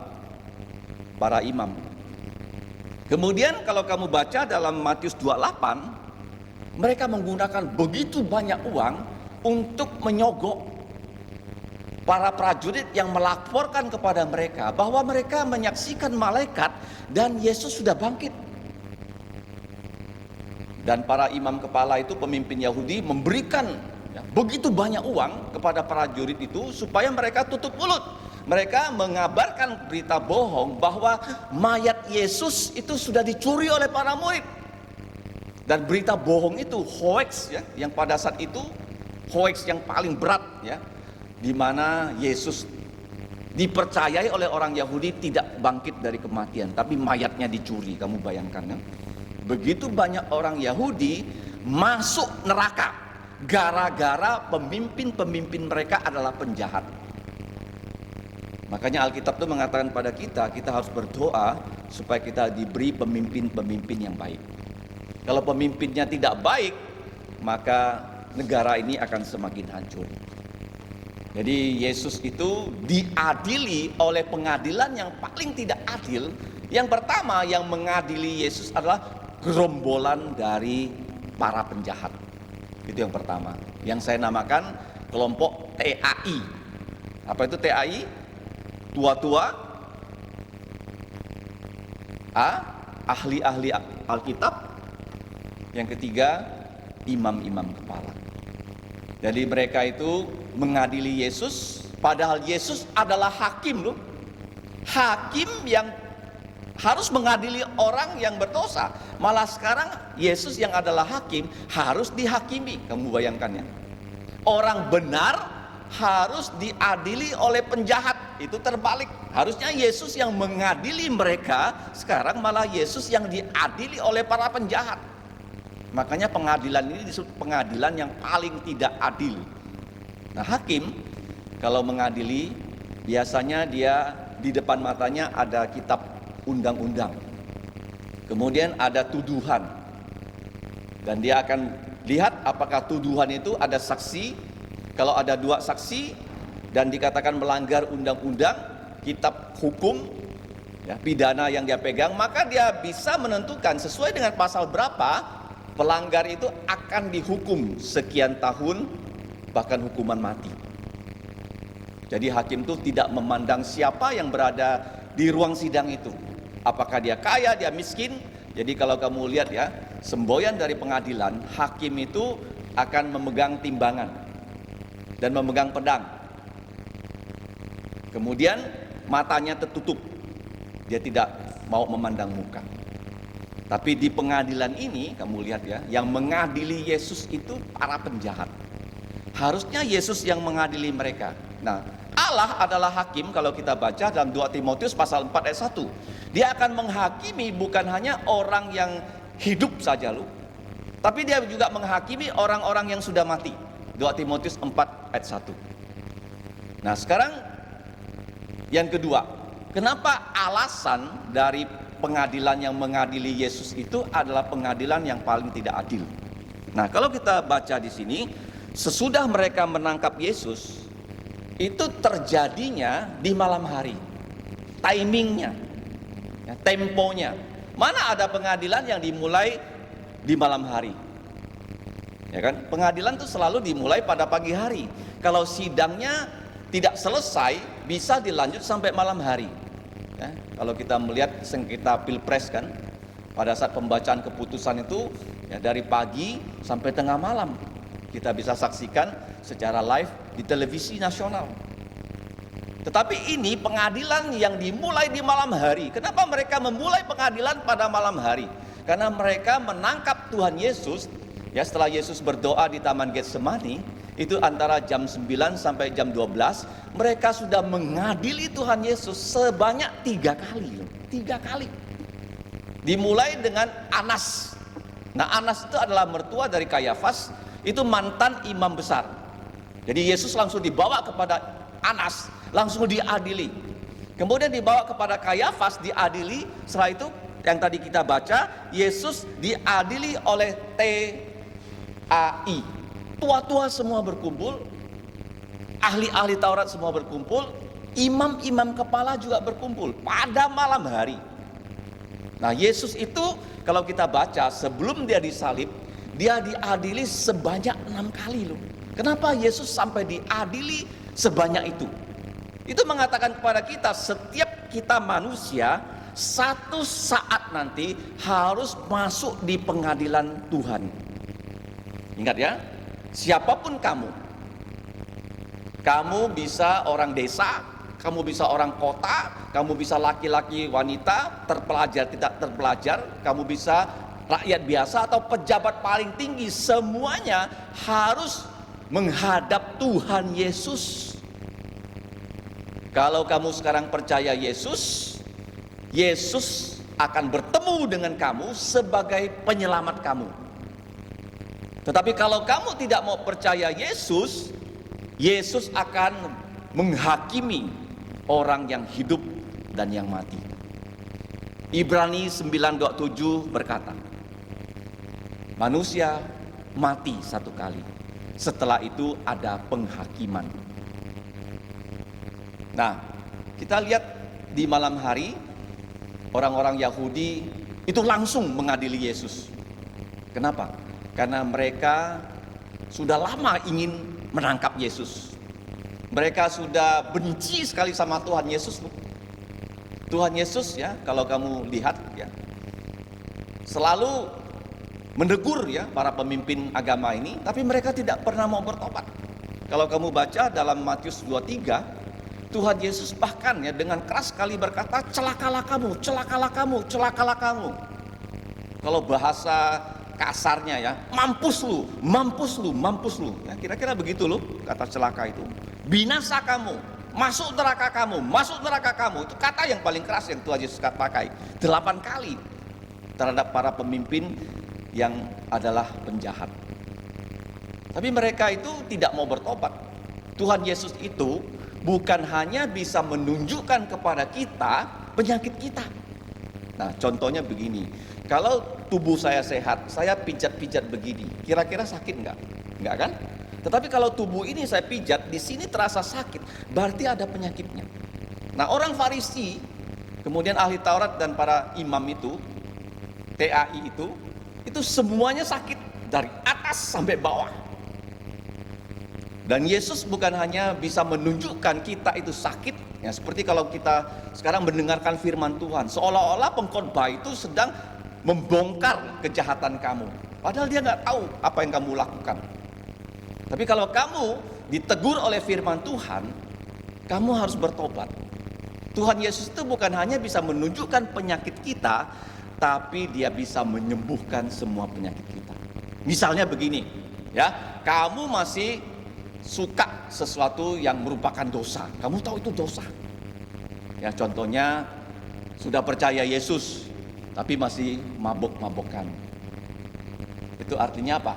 para imam. Kemudian kalau kamu baca dalam Matius 28, mereka menggunakan begitu banyak uang untuk menyogok para prajurit yang melaporkan kepada mereka bahwa mereka menyaksikan malaikat dan Yesus sudah bangkit. Dan para imam kepala itu, pemimpin Yahudi, memberikan begitu banyak uang kepada prajurit itu supaya mereka tutup mulut. Mereka mengabarkan berita bohong bahwa mayat Yesus itu sudah dicuri oleh para murid. Dan berita bohong itu hoax ya, yang pada saat itu hoax yang paling berat ya, di mana Yesus dipercayai oleh orang Yahudi tidak bangkit dari kematian, tapi mayatnya dicuri. Kamu bayangkan ya. begitu banyak orang Yahudi masuk neraka gara-gara pemimpin-pemimpin mereka adalah penjahat. Makanya Alkitab itu mengatakan pada kita harus berdoa supaya kita diberi pemimpin-pemimpin yang baik. Kalau pemimpinnya tidak baik, maka negara ini akan semakin hancur. Jadi Yesus itu diadili oleh pengadilan yang paling tidak adil. Yang pertama yang mengadili Yesus adalah gerombolan dari para penjahat. Itu yang pertama. Yang saya namakan kelompok TAI. Apa itu TAI? Tua-tua, ahli-ahli Alkitab. Yang ketiga, imam-imam kepala. Jadi mereka itu mengadili Yesus, padahal Yesus adalah hakim loh. Hakim yang harus mengadili orang yang berdosa. Malah sekarang Yesus yang adalah hakim harus dihakimi. Kamu bayangkan ya. Orang benar harus diadili oleh penjahat. Itu terbalik. Harusnya Yesus yang mengadili mereka, sekarang malah Yesus yang diadili oleh para penjahat. Makanya pengadilan ini disebut pengadilan yang paling tidak adil. Nah, hakim kalau mengadili biasanya dia di depan matanya ada kitab undang-undang. Kemudian ada tuduhan. Dan dia akan lihat apakah tuduhan itu ada saksi. Kalau ada 2 saksi dan dikatakan melanggar undang-undang, kitab hukum, ya, pidana yang dia pegang, maka dia bisa menentukan sesuai dengan pasal berapa pelanggar itu akan dihukum sekian tahun, bahkan hukuman mati. Jadi hakim itu tidak memandang siapa yang berada di ruang sidang itu. Apakah dia kaya, dia miskin. Jadi kalau kamu lihat ya, semboyan dari pengadilan, hakim itu akan memegang timbangan dan memegang pedang. Kemudian matanya tertutup. Dia tidak mau memandang muka. Tapi di pengadilan ini kamu lihat ya, yang mengadili Yesus itu para penjahat. Harusnya Yesus yang mengadili mereka. Nah, Allah adalah hakim kalau kita baca dalam 2 Timotius pasal 4 ayat 1. Dia akan menghakimi bukan hanya orang yang hidup saja loh, tapi dia juga menghakimi orang-orang yang sudah mati. 2 Timotius 4 ayat 1. Nah, sekarang yang kedua, kenapa alasan dari pengadilan yang mengadili Yesus itu adalah pengadilan yang paling tidak adil? Nah, kalau kita baca di sini, sesudah mereka menangkap Yesus, itu terjadinya di malam hari. Timingnya, ya, temponya. Mana ada pengadilan yang dimulai di malam hari? Ya kan? Pengadilan itu selalu dimulai pada pagi hari. Kalau sidangnya tidak selesai, bisa dilanjut sampai malam hari. Ya, kalau kita melihat sengketa pilpres kan, pada saat pembacaan keputusan itu ya, dari pagi sampai tengah malam kita bisa saksikan secara live di televisi nasional. Tetapi ini pengadilan yang dimulai di malam hari. Kenapa mereka memulai pengadilan pada malam hari? Karena mereka menangkap Tuhan Yesus ya, setelah Yesus berdoa di Taman Getsemani. Itu antara jam 9 sampai jam 12, mereka sudah mengadili Tuhan Yesus sebanyak 3 kali. 3 kali. Dimulai dengan Anas. Nah, Anas itu adalah mertua dari Kayafas, itu mantan imam besar. Jadi Yesus langsung dibawa kepada Anas, langsung diadili. Kemudian dibawa kepada Kayafas, diadili. Setelah itu yang tadi kita baca, Yesus diadili oleh TAI. Tua-tua semua berkumpul, ahli-ahli Taurat semua berkumpul, imam-imam kepala juga berkumpul pada malam hari. Nah, Yesus itu kalau kita baca sebelum dia disalib, dia diadili sebanyak 6 kali loh. Kenapa Yesus sampai diadili sebanyak itu? Itu mengatakan kepada kita, setiap kita manusia satu saat nanti harus masuk di pengadilan Tuhan. Ingat ya, siapapun kamu bisa orang desa, kamu bisa orang kota, kamu bisa laki-laki, wanita, terpelajar, tidak terpelajar, kamu bisa rakyat biasa atau pejabat paling tinggi, semuanya harus menghadap Tuhan Yesus. Kalau kamu sekarang percaya Yesus akan bertemu dengan kamu sebagai penyelamat kamu. Tetapi kalau kamu tidak mau percaya Yesus, Yesus akan menghakimi orang yang hidup dan yang mati. Ibrani 9:7 berkata, manusia mati satu kali, setelah itu ada penghakiman. Nah, kita lihat di malam hari, orang-orang Yahudi itu langsung mengadili Yesus. Kenapa? Karena mereka sudah lama ingin menangkap Yesus. Mereka sudah benci sekali sama Tuhan Yesus. Tuhan Yesus ya, kalau kamu lihat ya, selalu menegur ya para pemimpin agama ini, tapi mereka tidak pernah mau bertobat. Kalau kamu baca dalam Matius 23, Tuhan Yesus bahkan ya dengan keras sekali berkata, celakalah kamu, celakalah kamu, celakalah kamu. Kalau bahasa kasarnya ya, mampus lu, mampus lu, mampus lu. Ya, kira-kira begitu loh kata celaka itu. Binasa kamu, masuk neraka kamu, masuk neraka kamu. Itu kata yang paling keras yang Tuhan Yesus pakai 8 kali terhadap para pemimpin yang adalah penjahat. Tapi mereka itu tidak mau bertobat. Tuhan Yesus itu bukan hanya bisa menunjukkan kepada kita penyakit kita. Nah, contohnya begini. Kalau tubuh saya sehat, saya pijat-pijat begini, kira-kira sakit enggak? Enggak kan? Tetapi kalau tubuh ini saya pijat, di sini terasa sakit, berarti ada penyakitnya. Nah, orang Farisi, kemudian ahli Taurat dan para imam itu, TAI itu semuanya sakit dari atas sampai bawah. Dan Yesus bukan hanya bisa menunjukkan kita itu sakit, ya seperti kalau kita sekarang mendengarkan firman Tuhan, seolah-olah pengkhotbah itu sedang membongkar kejahatan kamu, padahal dia nggak tahu apa yang kamu lakukan. Tapi kalau kamu ditegur oleh firman Tuhan, kamu harus bertobat. Tuhan Yesus itu bukan hanya bisa menunjukkan penyakit kita, tapi dia bisa menyembuhkan semua penyakit kita. Misalnya begini, ya, kamu masih suka sesuatu yang merupakan dosa. Kamu tahu itu dosa. Ya, contohnya sudah percaya Yesus, tapi masih mabok-mabokan. Itu artinya apa?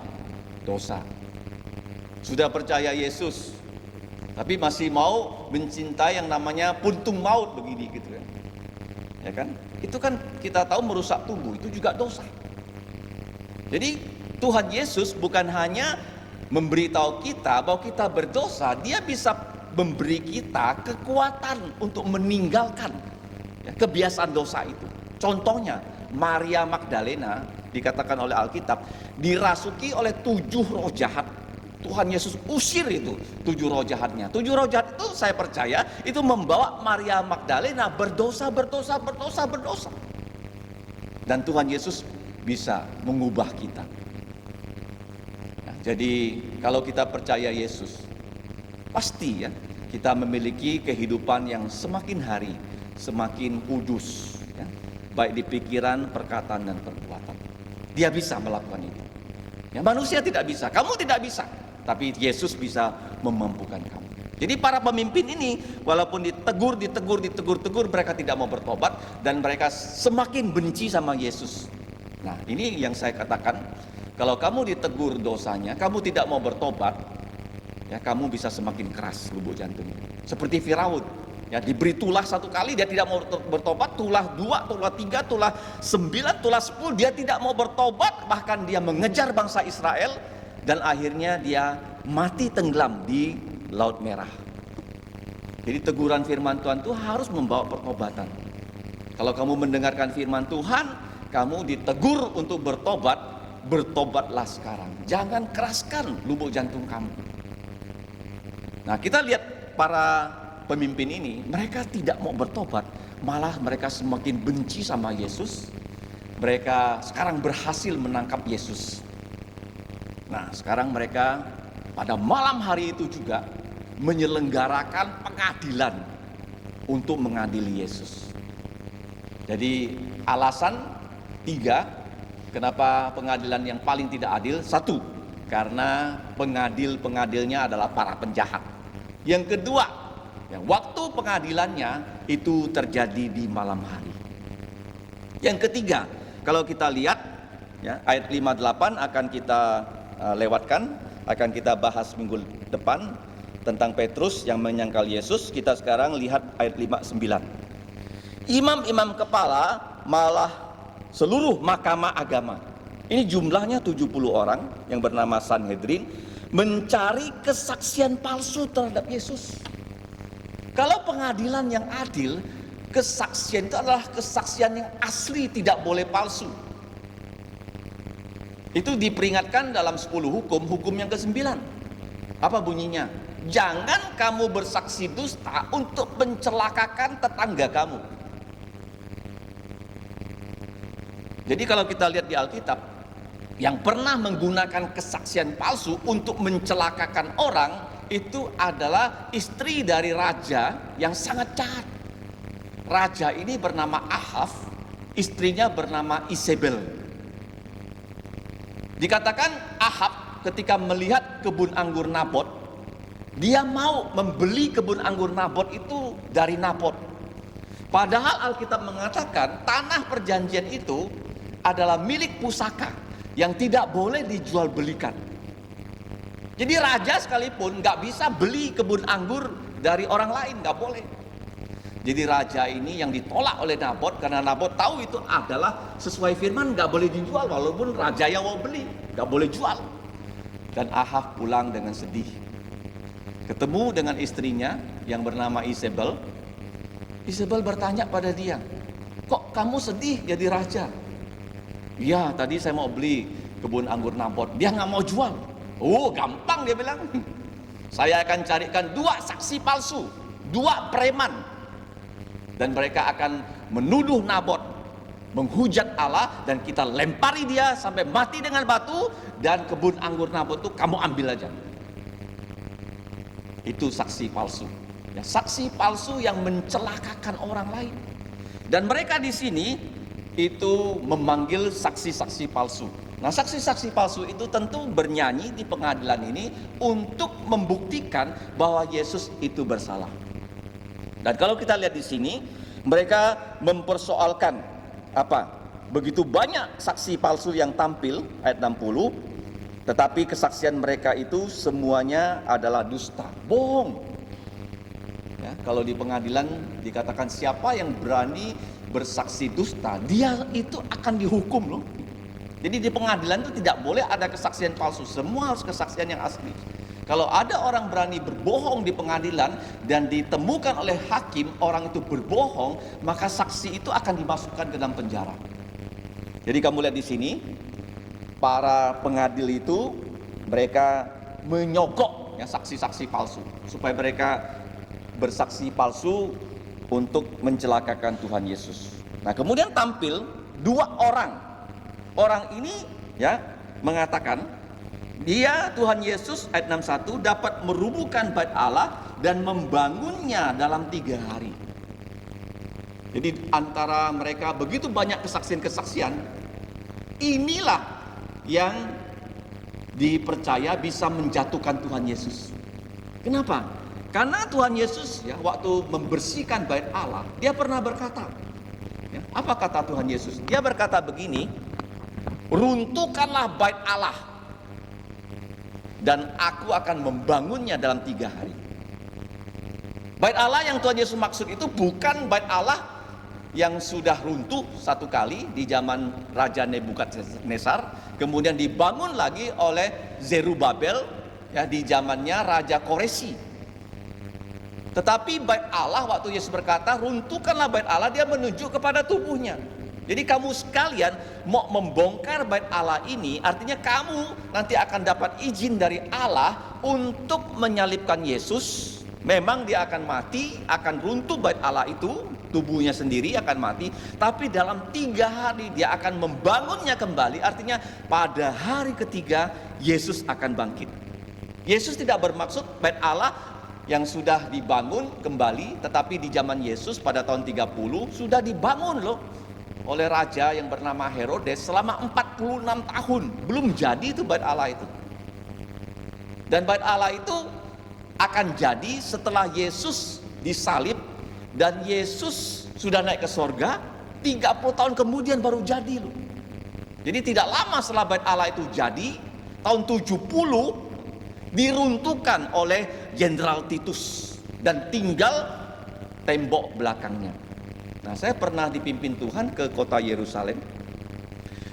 Dosa. Sudah percaya Yesus, tapi masih mau mencintai yang namanya puntung maut begini gitu ya. Ya kan? Itu kan kita tahu merusak tubuh, itu juga dosa. Jadi Tuhan Yesus bukan hanya memberitahu kita bahwa kita berdosa, dia bisa memberi kita kekuatan untuk meninggalkan ya, kebiasaan dosa itu. Contohnya Maria Magdalena dikatakan oleh Alkitab dirasuki oleh 7 roh jahat. Tuhan Yesus usir itu 7 roh jahatnya. 7 roh jahat itu saya percaya itu membawa Maria Magdalena berdosa. Dan Tuhan Yesus bisa mengubah kita. Nah, jadi kalau kita percaya Yesus, pasti ya kita memiliki kehidupan yang semakin hari semakin kudus, ya, baik di pikiran, perkataan dan perbuatan. Dia bisa melakukan itu. Ya, manusia tidak bisa, kamu tidak bisa. Tapi Yesus bisa memampukan kamu. Jadi para pemimpin ini walaupun ditegur, mereka tidak mau bertobat dan mereka semakin benci sama Yesus. Nah, ini yang saya katakan, kalau kamu ditegur dosanya, kamu tidak mau bertobat, ya kamu bisa semakin keras lubuk jantungnya. Seperti Firaun, ya diberi tulah 1 kali dia tidak mau bertobat, tulah 2, tulah 3, tulah 9, tulah 10 dia tidak mau bertobat, bahkan dia mengejar bangsa Israel. Dan akhirnya dia mati tenggelam di Laut Merah. Jadi teguran firman Tuhan itu harus membawa pertobatan. Kalau kamu mendengarkan firman Tuhan, kamu ditegur untuk bertobat, bertobatlah sekarang. Jangan keraskan lubuk jantung kamu. Nah, kita lihat para pemimpin ini, mereka tidak mau bertobat, malah mereka semakin benci sama Yesus. Mereka sekarang berhasil menangkap Yesus. Nah, sekarang mereka pada malam hari itu juga menyelenggarakan pengadilan untuk mengadili Yesus. Jadi alasan 3 kenapa pengadilan yang paling tidak adil. 1, karena pengadilnya adalah para penjahat. Yang kedua, waktu pengadilannya itu terjadi di malam hari. Yang ketiga, kalau kita lihat ya, ayat 58 akan kita lewatkan, akan kita bahas minggu depan tentang Petrus yang menyangkal Yesus. Kita sekarang lihat ayat 59. Imam-imam kepala malah seluruh mahkamah agama, ini jumlahnya 70 orang yang bernama Sanhedrin, mencari kesaksian palsu terhadap Yesus. Kalau pengadilan yang adil, kesaksian itu adalah kesaksian yang asli, tidak boleh palsu. Itu diperingatkan dalam 10 hukum yang ke-9. Apa bunyinya? Jangan kamu bersaksi dusta untuk mencelakakan tetangga kamu. Jadi kalau kita lihat di Alkitab, yang pernah menggunakan kesaksian palsu untuk mencelakakan orang itu adalah istri dari raja yang sangat jahat. Raja ini bernama Ahab, istrinya bernama Isabel. Dikatakan Ahab ketika melihat kebun anggur Nabot, dia mau membeli kebun anggur Nabot itu dari Nabot. Padahal Alkitab mengatakan tanah perjanjian itu adalah milik pusaka yang tidak boleh dijual belikan. Jadi raja sekalipun nggak bisa beli kebun anggur dari orang lain, nggak boleh. Jadi raja ini yang ditolak oleh Nabot karena Nabot tahu itu adalah sesuai firman, nggak boleh dijual, walaupun raja yang mau beli nggak boleh jual. Dan Ahab pulang dengan sedih, ketemu dengan istrinya yang bernama Isabel. Isabel bertanya pada dia, kok kamu sedih jadi raja? Ya, tadi saya mau beli kebun anggur Nabot, dia nggak mau jual. Oh, gampang, dia bilang. Saya akan carikan 2 saksi palsu, 2 preman, dan mereka akan menuduh Nabot menghujat Allah, dan kita lempari dia sampai mati dengan batu, dan kebun anggur Nabot itu kamu ambil aja. Itu saksi palsu. Ya, saksi palsu yang mencelakakan orang lain. Dan mereka di sini itu memanggil saksi-saksi palsu. Nah, saksi-saksi palsu itu tentu bernyanyi di pengadilan ini untuk membuktikan bahwa Yesus itu bersalah. Dan kalau kita lihat di sini, mereka mempersoalkan apa? Begitu banyak saksi palsu yang tampil, ayat 60, tetapi kesaksian mereka itu semuanya adalah dusta, bohong. Ya, kalau di pengadilan dikatakan siapa yang berani bersaksi dusta, dia itu akan dihukum loh. Jadi di pengadilan itu tidak boleh ada kesaksian palsu, semua harus kesaksian yang asli. Kalau ada orang berani berbohong di pengadilan dan ditemukan oleh hakim orang itu berbohong, maka saksi itu akan dimasukkan ke dalam penjara. Jadi kamu lihat di sini, para pengadil itu mereka menyogok ya saksi-saksi palsu supaya mereka bersaksi palsu untuk mencelakakan Tuhan Yesus. Nah, kemudian tampil 2 orang. Orang ini ya mengatakan dia, Tuhan Yesus, ayat 61, dapat merubuhkan bait Allah dan membangunnya dalam 3 hari. Jadi antara mereka begitu banyak kesaksian-kesaksian, inilah yang dipercaya bisa menjatuhkan Tuhan Yesus. Kenapa? Karena Tuhan Yesus ya waktu membersihkan bait Allah, dia pernah berkata, ya, apa kata Tuhan Yesus? Dia berkata begini, runtuhkanlah bait Allah dan aku akan membangunnya dalam 3 hari. Bait Allah yang Tuhan Yesus maksud itu bukan bait Allah yang sudah runtuh satu kali di zaman Raja Nebukadnezar, kemudian dibangun lagi oleh Zerubabel ya di zamannya Raja Koresi. Tetapi bait Allah waktu Yesus berkata runtuhkanlah bait Allah, dia menunjuk kepada tubuhnya. Jadi kamu sekalian mau membongkar bait Allah ini, artinya kamu nanti akan dapat izin dari Allah untuk menyalibkan Yesus. Memang dia akan mati, akan runtuh bait Allah itu, tubuhnya sendiri akan mati, tapi dalam 3 hari dia akan membangunnya kembali. Artinya pada hari ketiga Yesus akan bangkit. Yesus tidak bermaksud bait Allah yang sudah dibangun kembali, tetapi di zaman Yesus pada tahun 30 sudah dibangun loh oleh raja yang bernama Herodes selama 46 tahun. Belum jadi itu bait Allah itu. Dan bait Allah itu akan jadi setelah Yesus disalib dan Yesus sudah naik ke sorga. 30 tahun kemudian baru jadi loh. Jadi tidak lama setelah Bait Allah itu jadi, tahun 70 diruntuhkan oleh Jenderal Titus dan tinggal tembok belakangnya. Nah, saya pernah dipimpin Tuhan ke kota Yerusalem.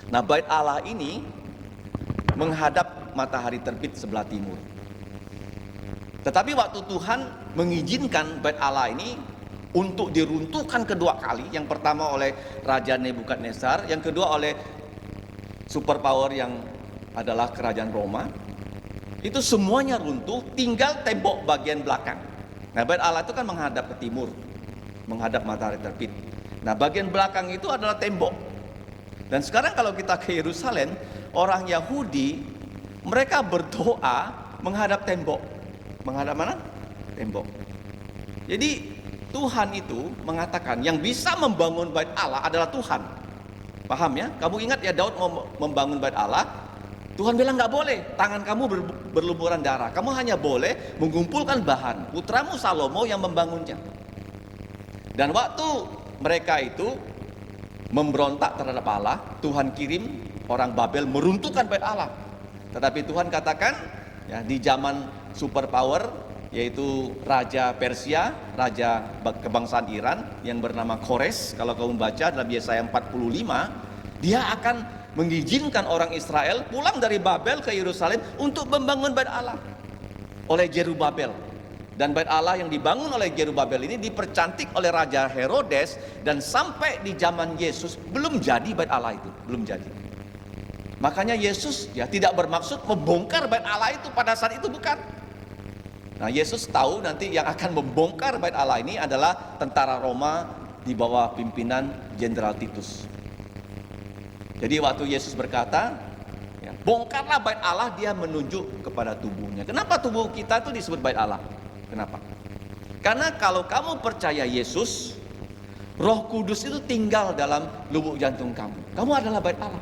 Nah, Bait Allah ini menghadap matahari terbit sebelah timur. Tetapi waktu Tuhan mengizinkan Bait Allah ini untuk diruntuhkan kedua kali, yang pertama oleh Raja Nebukadnezar, yang kedua oleh superpower yang adalah kerajaan Roma, itu semuanya runtuh, tinggal tembok bagian belakang. Nah, Bait Allah itu kan menghadap ke timur, menghadap matahari terbit. Nah, bagian belakang itu adalah tembok. Dan sekarang kalau kita ke Yerusalem, orang Yahudi mereka berdoa menghadap tembok. Menghadap mana? Tembok. Jadi Tuhan itu mengatakan yang bisa membangun Bait Allah adalah Tuhan. Paham ya? Kamu ingat ya, Daud mau membangun Bait Allah, Tuhan bilang nggak boleh, tangan kamu berlumuran darah. Kamu hanya boleh mengumpulkan bahan. Putramu Salomo yang membangunnya. Dan waktu mereka itu memberontak terhadap Allah, Tuhan kirim orang Babel meruntuhkan Bait Allah. Tetapi Tuhan katakan, ya, di zaman superpower, yaitu Raja Persia, Raja kebangsaan Iran yang bernama Kores, kalau kamu baca dalam Yesaya 45, dia akan mengizinkan orang Israel pulang dari Babel ke Yerusalem untuk membangun Bait Allah oleh Jerubabel. Dan Bait Allah yang dibangun oleh Jerubabel ini dipercantik oleh Raja Herodes, dan sampai di zaman Yesus belum jadi Bait Allah itu, belum jadi. Makanya Yesus ya tidak bermaksud membongkar Bait Allah itu pada saat itu, bukan. Nah, Yesus tahu nanti yang akan membongkar Bait Allah ini adalah tentara Roma di bawah pimpinan Jenderal Titus. Jadi waktu Yesus berkata, ya, bongkarlah Bait Allah, dia menunjuk kepada tubuhnya. Kenapa tubuh kita itu disebut Bait Allah? Kenapa? Karena kalau kamu percaya Yesus, Roh Kudus itu tinggal dalam lubuk jantung kamu. Kamu adalah Bait Allah.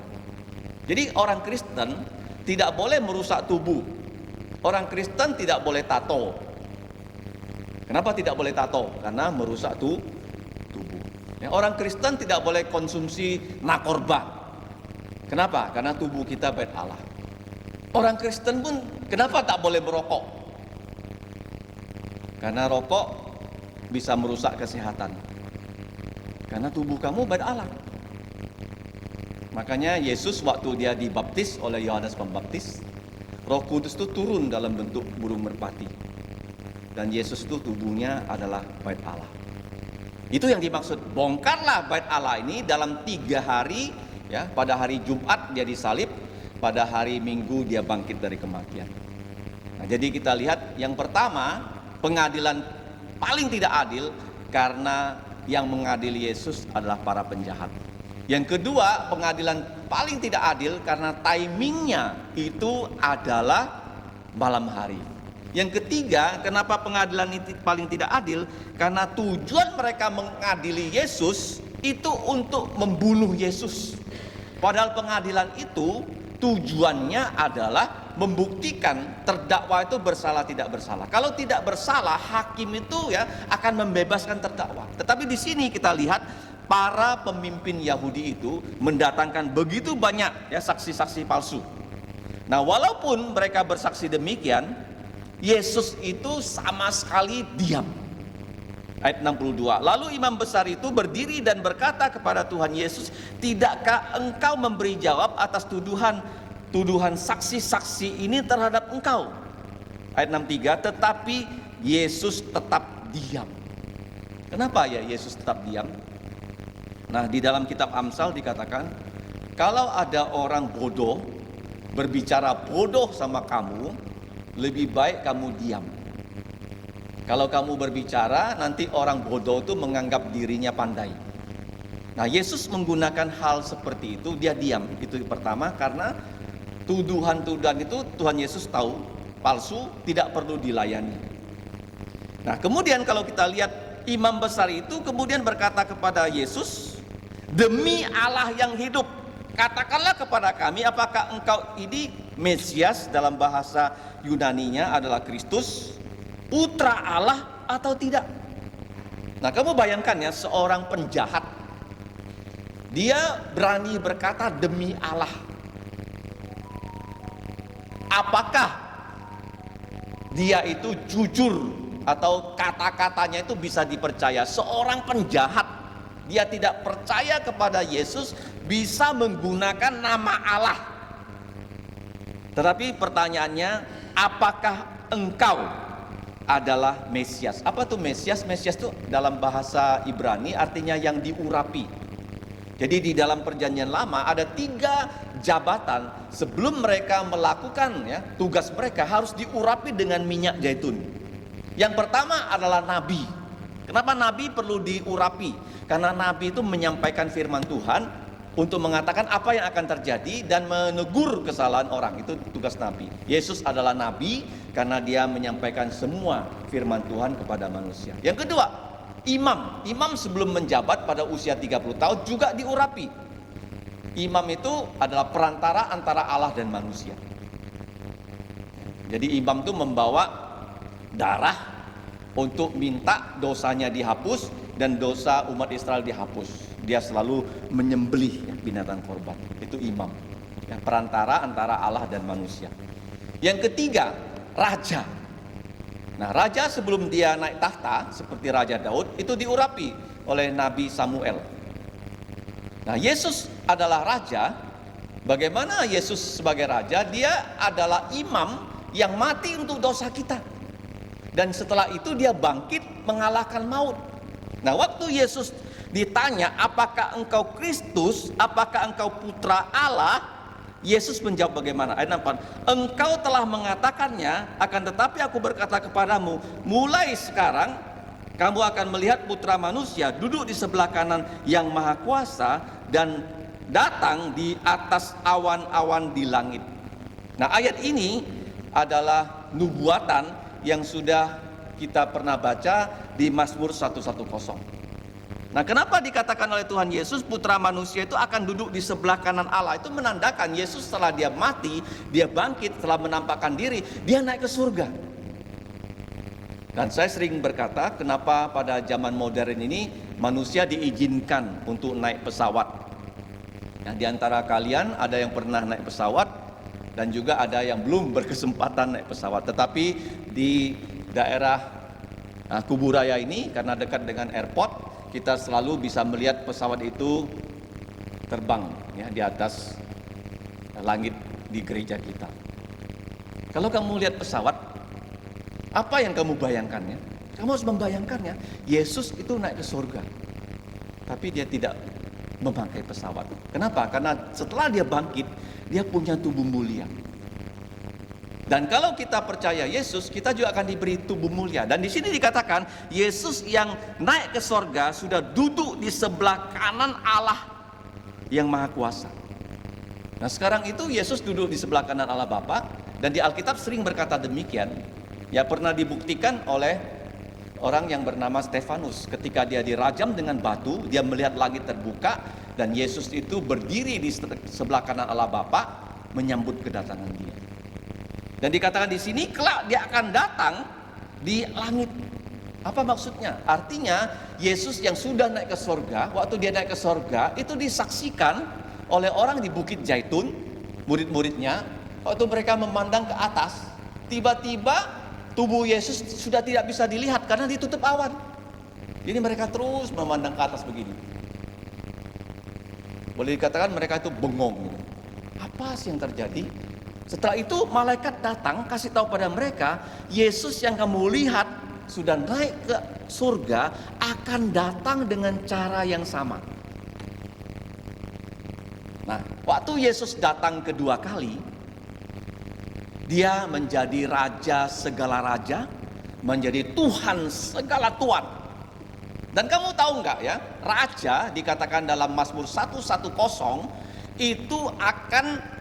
Jadi orang Kristen tidak boleh merusak tubuh. Orang Kristen tidak boleh tato. Kenapa tidak boleh tato? Karena merusak tubuh. Ya, orang Kristen tidak boleh konsumsi narkoba. Kenapa? Karena tubuh kita Bait Allah. Orang Kristen pun kenapa tak boleh merokok? Karena rokok bisa merusak kesehatan. Karena tubuh kamu Bait Allah. Makanya Yesus waktu dia dibaptis oleh Yohanes Pembaptis, Roh Kudus itu turun dalam bentuk burung merpati. Dan Yesus itu tubuhnya adalah Bait Allah. Itu yang dimaksud, bongkarlah Bait Allah ini dalam 3 hari, ya, pada hari Jumat dia disalib, pada hari Minggu dia bangkit dari kematian. Nah, jadi kita lihat yang pertama, pengadilan paling tidak adil karena yang mengadili Yesus adalah para penjahat. Yang kedua, pengadilan paling tidak adil karena timingnya itu adalah malam hari. Yang ketiga, kenapa pengadilan itu paling tidak adil? Karena tujuan mereka mengadili Yesus itu untuk membunuh Yesus. Padahal pengadilan itu tujuannya adalah membuktikan terdakwa itu bersalah tidak bersalah. Kalau tidak bersalah, hakim itu ya akan membebaskan terdakwa. Tetapi di sini kita lihat para pemimpin Yahudi itu mendatangkan begitu banyak ya saksi-saksi palsu. Nah, walaupun mereka bersaksi demikian, Yesus itu sama sekali diam. Ayat 62. Lalu imam besar itu berdiri dan berkata kepada Tuhan Yesus, "Tidakkah engkau memberi jawab atas tuduhan saksi-saksi ini terhadap engkau?" Ayat 63. Tetapi Yesus tetap diam. Kenapa ya Yesus tetap diam? Nah, di dalam kitab Amsal dikatakan, kalau ada orang bodoh berbicara bodoh sama kamu, lebih baik kamu diam. Kalau kamu berbicara, nanti orang bodoh itu menganggap dirinya pandai. Nah, Yesus menggunakan hal seperti itu, dia diam. Itu pertama, karena tuduhan-tuduhan itu Tuhan Yesus tahu palsu, tidak perlu dilayani. Nah, kemudian kalau kita lihat imam besar itu kemudian berkata kepada Yesus, "Demi Allah yang hidup, katakanlah kepada kami, apakah engkau ini Mesias?" Dalam bahasa Yunaninya adalah Kristus, putra Allah atau tidak. Nah, kamu bayangkan ya, seorang penjahat Dia berani berkata demi Allah. Apakah dia itu jujur atau kata-katanya itu bisa dipercaya? Seorang penjahat, dia tidak percaya kepada Yesus, bisa menggunakan nama Allah. Tetapi pertanyaannya, apakah engkau adalah Mesias? Apa tuh Mesias? Mesias itu dalam bahasa Ibrani artinya yang diurapi. Jadi di dalam perjanjian lama ada 3 jabatan sebelum mereka melakukan tugas mereka harus diurapi dengan minyak zaitun. Yang pertama adalah nabi. Kenapa nabi perlu diurapi? Karena nabi itu menyampaikan firman Tuhan untuk mengatakan apa yang akan terjadi dan menegur kesalahan orang. Itu tugas nabi. Yesus adalah nabi karena dia menyampaikan semua firman Tuhan kepada manusia. Yang kedua, imam. Imam sebelum menjabat pada usia 30 tahun juga diurapi. Imam itu adalah perantara antara Allah dan manusia. Jadi imam itu membawa darah untuk minta dosanya dihapus dan dosa umat Israel dihapus. Dia selalu menyembelih binatang korban. Itu imam, perantara antara Allah dan manusia. Yang ketiga, raja. Nah, raja sebelum dia naik tahta seperti Raja Daud itu diurapi oleh Nabi Samuel. Nah, Yesus adalah raja. Bagaimana Yesus sebagai raja? Dia adalah imam yang mati untuk dosa kita. Dan setelah itu dia bangkit mengalahkan maut. Nah, waktu Yesus ditanya, apakah engkau Kristus, apakah engkau putra Allah? Yesus menjawab bagaimana? Ayat 8, engkau telah mengatakannya, akan tetapi aku berkata kepadamu, mulai sekarang kamu akan melihat putra manusia duduk di sebelah kanan yang maha kuasa dan datang di atas awan-awan di langit. Nah, ayat ini adalah nubuatan yang sudah kita pernah baca di Mazmur 110. Nah, kenapa dikatakan oleh Tuhan Yesus putra manusia itu akan duduk di sebelah kanan Allah? Itu menandakan Yesus setelah dia mati, dia bangkit, setelah menampakkan diri, dia naik ke surga. Dan saya sering berkata, kenapa pada zaman modern ini manusia diizinkan untuk naik pesawat. Nah, di antara kalian ada yang pernah naik pesawat dan juga ada yang belum berkesempatan naik pesawat. Tetapi di daerah Kuburaya ini karena dekat dengan airport, kita selalu bisa melihat pesawat itu terbang di atas langit di gereja kita. Kalau kamu lihat pesawat, apa yang kamu bayangkannya? Kamu harus membayangkannya, Yesus itu naik ke surga, tapi dia tidak memakai pesawat. Kenapa? Karena setelah dia bangkit, dia punya tubuh mulia. Dan kalau kita percaya Yesus, kita juga akan diberi tubuh mulia. Dan di sini dikatakan Yesus yang naik ke sorga sudah duduk di sebelah kanan Allah yang maha kuasa. Nah, sekarang itu Yesus duduk di sebelah kanan Allah Bapa, dan di Alkitab sering berkata demikian. Ya, pernah dibuktikan oleh orang yang bernama Stefanus. Ketika dia dirajam dengan batu, dia melihat langit terbuka dan Yesus itu berdiri di sebelah kanan Allah Bapa menyambut kedatangan dia. Dan dikatakan di sini kelak dia akan datang di langit. Apa maksudnya? Artinya Yesus yang sudah naik ke sorga, waktu dia naik ke sorga itu disaksikan oleh orang di Bukit Zaitun, murid-muridnya. Waktu mereka memandang ke atas, tiba-tiba tubuh Yesus sudah tidak bisa dilihat karena ditutup awan. Jadi mereka terus memandang ke atas begini. Boleh dikatakan mereka itu bengong. Apa sih yang terjadi? Setelah itu malaikat datang kasih tahu pada mereka, Yesus yang kamu lihat sudah naik ke surga akan datang dengan cara yang sama. Nah, waktu Yesus datang kedua kali, dia menjadi raja segala raja, menjadi Tuhan segala tuan. Dan kamu tahu enggak ya, raja dikatakan dalam Mazmur 110 itu akan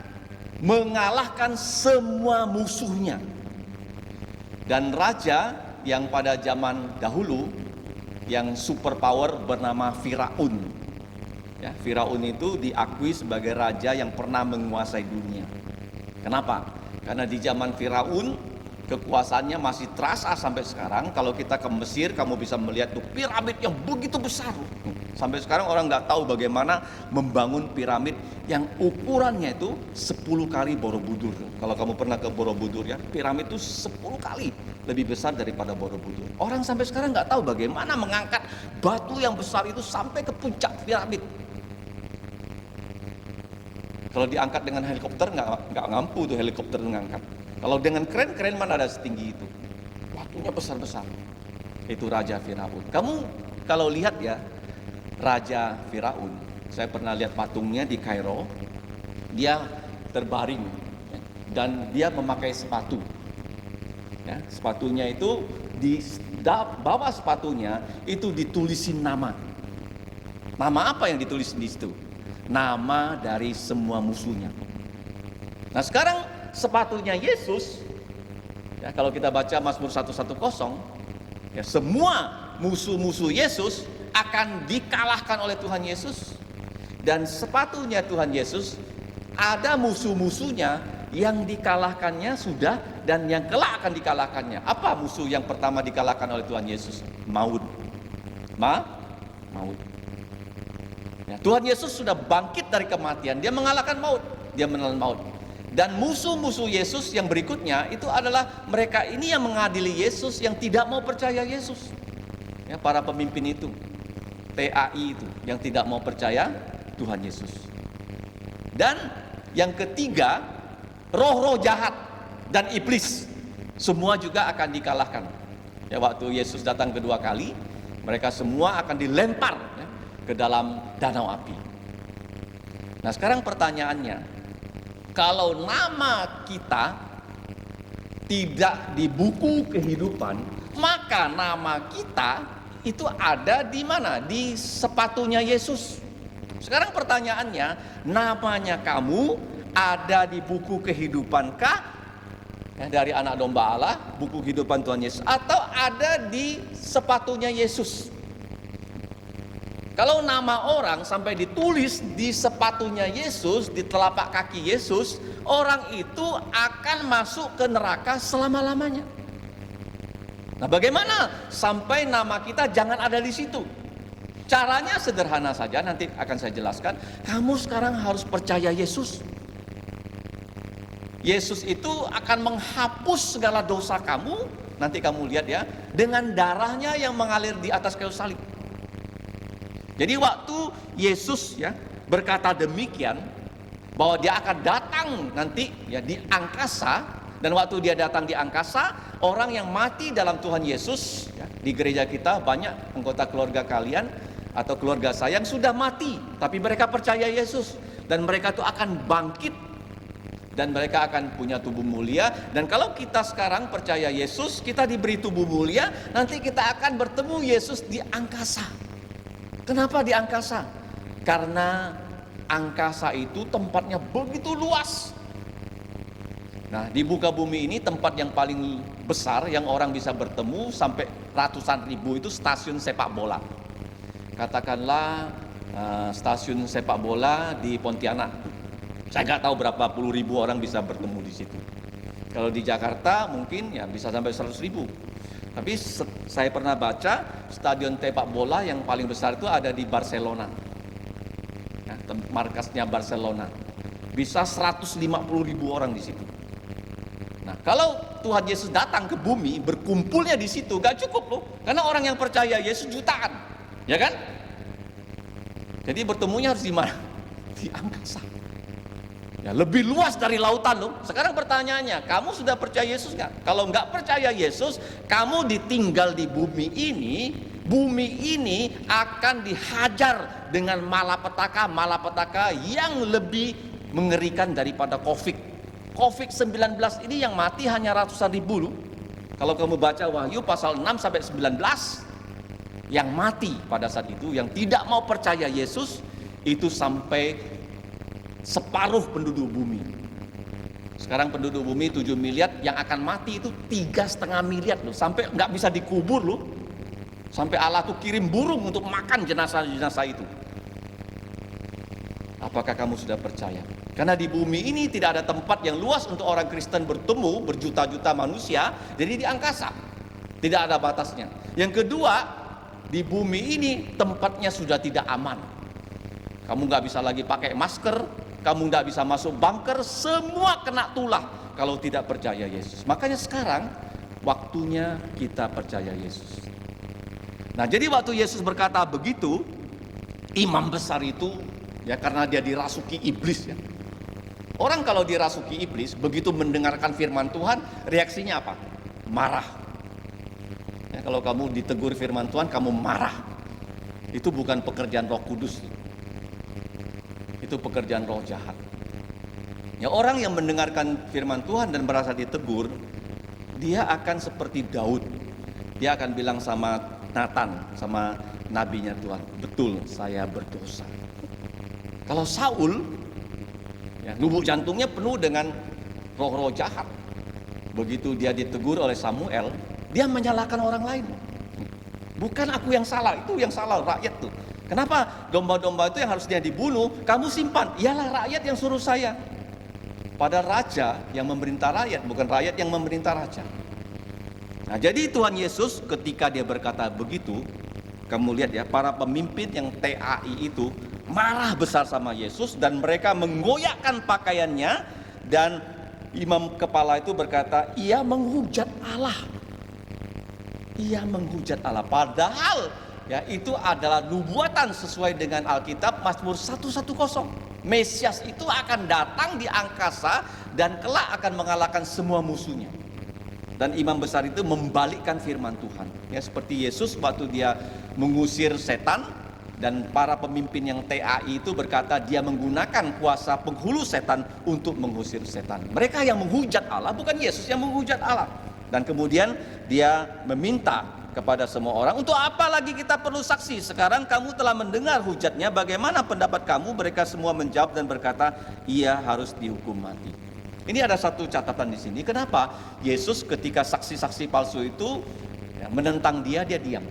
mengalahkan semua musuhnya. Dan raja yang pada zaman dahulu yang super power bernama Firaun. Ya, Firaun itu diakui sebagai raja yang pernah menguasai dunia. Kenapa? Karena di zaman Firaun Kekuasaannya masih terasa sampai sekarang. Kalau kita ke Mesir, kamu bisa melihat tuh piramid yang begitu besar. Sampai sekarang orang nggak tahu bagaimana membangun piramid yang ukurannya itu 10 kali Borobudur. Kalau kamu pernah ke Borobudur ya, piramid itu 10 kali lebih besar daripada Borobudur. Orang sampai sekarang nggak tahu bagaimana mengangkat batu yang besar itu sampai ke puncak piramid. Kalau diangkat dengan helikopter nggak mampu tuh helikopter mengangkat. Kalau dengan keren mana ada setinggi itu. Batunya besar-besar. Itu Raja Firaun. Kamu kalau lihat ya, Raja Firaun, saya pernah lihat patungnya di Kairo. Dia terbaring ya, dan dia memakai sepatu. Ya, sepatunya itu di bawah sepatunya itu ditulisin nama. Nama apa yang ditulis di situ? Nama dari semua musuhnya. Nah sekarang sepatunya Yesus, ya, kalau kita baca Mazmur 110, ya, semua musuh-musuh Yesus akan dikalahkan oleh Tuhan Yesus. Dan sepatunya Tuhan Yesus, ada musuh-musuhnya yang dikalahkannya sudah dan yang kelak akan dikalahkannya. Apa musuh yang pertama dikalahkan oleh Tuhan Yesus? Maut. Maut. Ya, Tuhan Yesus sudah bangkit dari kematian. Dia mengalahkan maut. Dia menelan maut. Dan musuh-musuh Yesus yang berikutnya itu adalah mereka ini yang mengadili Yesus, yang tidak mau percaya Yesus. Ya, para pemimpin itu, PAI itu, yang tidak mau percaya Tuhan Yesus. Dan yang ketiga, roh-roh jahat dan iblis, semua juga akan dikalahkan. Ya, waktu Yesus datang kedua kali, mereka semua akan dilempar ya, ke dalam danau api. Nah sekarang pertanyaannya, kalau nama kita tidak di buku kehidupan, maka nama kita itu ada di mana? Di sepatunya Yesus. Sekarang pertanyaannya, namanya kamu ada di buku kehidupankah? Ya, dari anak domba Allah, buku kehidupan Tuhan Yesus, atau ada di sepatunya Yesus? Kalau nama orang sampai ditulis di sepatunya Yesus, di telapak kaki Yesus, orang itu akan masuk ke neraka selama-lamanya. Nah, bagaimana sampai nama kita jangan ada di situ? Caranya sederhana saja, nanti akan saya jelaskan. Kamu sekarang harus percaya Yesus. Yesus itu akan menghapus segala dosa kamu. Nanti kamu lihat ya, dengan darahnya yang mengalir di atas kayu salib. Jadi waktu Yesus ya berkata demikian, bahwa dia akan datang nanti ya di angkasa, dan waktu dia datang di angkasa, orang yang mati dalam Tuhan Yesus ya, di gereja kita banyak anggota keluarga kalian atau keluarga saya yang sudah mati, tapi mereka percaya Yesus, dan mereka itu akan bangkit dan mereka akan punya tubuh mulia. Dan kalau kita sekarang percaya Yesus, kita diberi tubuh mulia, nanti kita akan bertemu Yesus di angkasa. Kenapa di angkasa? Karena angkasa itu tempatnya begitu luas. Nah, di muka bumi ini tempat yang paling besar yang orang bisa bertemu sampai ratusan ribu itu stasiun sepak bola. Katakanlah stasiun sepak bola di Pontianak. Saya nggak tahu berapa puluh ribu orang bisa bertemu di situ. Kalau di Jakarta mungkin ya bisa sampai 100 ribu. Tapi saya pernah baca stadion sepak bola yang paling besar itu ada di Barcelona. Ya, markasnya Barcelona. Bisa 150 ribu orang di situ. Nah, kalau Tuhan Yesus datang ke bumi, berkumpulnya di situ gak cukup loh. Karena orang yang percaya Yesus jutaan. Ya kan? Jadi bertemunya harus di mana? Di angkasa. Ya, lebih luas dari lautan loh. Sekarang pertanyaannya, kamu sudah percaya Yesus nggak? Kalau nggak percaya Yesus, kamu ditinggal di bumi ini akan dihajar dengan malapetaka yang lebih mengerikan daripada COVID-19 ini yang mati hanya ratusan ribu loh. Kalau kamu baca Wahyu pasal 6 sampai 19, yang mati pada saat itu, yang tidak mau percaya Yesus, itu sampai separuh penduduk bumi. Sekarang penduduk bumi 7 miliar, yang akan mati itu 3,5 miliar loh. Sampai nggak bisa dikubur loh. Sampai Allah tuh kirim burung untuk makan jenazah-jenazah itu. Apakah kamu sudah percaya? Karena di bumi ini tidak ada tempat yang luas untuk orang Kristen bertemu, berjuta-juta manusia, jadi di angkasa. Tidak ada batasnya. Yang kedua, di bumi ini tempatnya sudah tidak aman. Kamu nggak bisa lagi pakai masker, kamu nggak bisa masuk bunker, semua kena tulah kalau tidak percaya Yesus. Makanya sekarang waktunya kita percaya Yesus. Nah, jadi waktu Yesus berkata begitu, imam besar itu ya karena dia dirasuki iblis ya. Orang kalau dirasuki iblis, begitu mendengarkan firman Tuhan, reaksinya apa? Marah. Ya, kalau kamu ditegur firman Tuhan, kamu marah. Itu bukan pekerjaan Roh Kudus. Itu pekerjaan roh jahat. Ya, orang yang mendengarkan firman Tuhan dan merasa ditegur, dia akan seperti Daud. Dia akan bilang sama Nathan, sama nabinya Tuhan, betul saya berdosa. Kalau Saul, ya, lubuk jantungnya penuh dengan roh-roh jahat. Begitu dia ditegur oleh Samuel, dia menyalahkan orang lain. Bukan aku yang salah, itu yang salah rakyat tuh. Kenapa domba-domba itu yang harusnya dibunuh, kamu simpan? Iyalah rakyat yang suruh saya. Pada raja yang memerintah rakyat, bukan rakyat yang memerintah raja. Nah, jadi Tuhan Yesus ketika dia berkata begitu, kamu lihat ya, para pemimpin yang TAI itu marah besar sama Yesus dan mereka menggoyakkan pakaiannya, dan imam kepala itu berkata, ia menghujat Allah. Ia menghujat Allah. Padahal ya itu adalah nubuatan sesuai dengan Alkitab Mazmur 110. Mesias itu akan datang di angkasa dan kelak akan mengalahkan semua musuhnya. Dan imam besar itu membalikkan firman Tuhan. Ya, seperti Yesus waktu dia mengusir setan, dan para pemimpin yang TAI itu berkata dia menggunakan kuasa penghulu setan untuk mengusir setan. Mereka yang menghujat Allah, bukan Yesus yang menghujat Allah. Dan kemudian dia meminta kepada semua orang, untuk apa lagi kita perlu saksi? Sekarang kamu telah mendengar hujatnya, bagaimana pendapat kamu? Mereka semua menjawab dan berkata, ia harus dihukum mati. Ini ada satu catatan di sini. Kenapa Yesus ketika saksi-saksi palsu itu ya, menentang dia diam.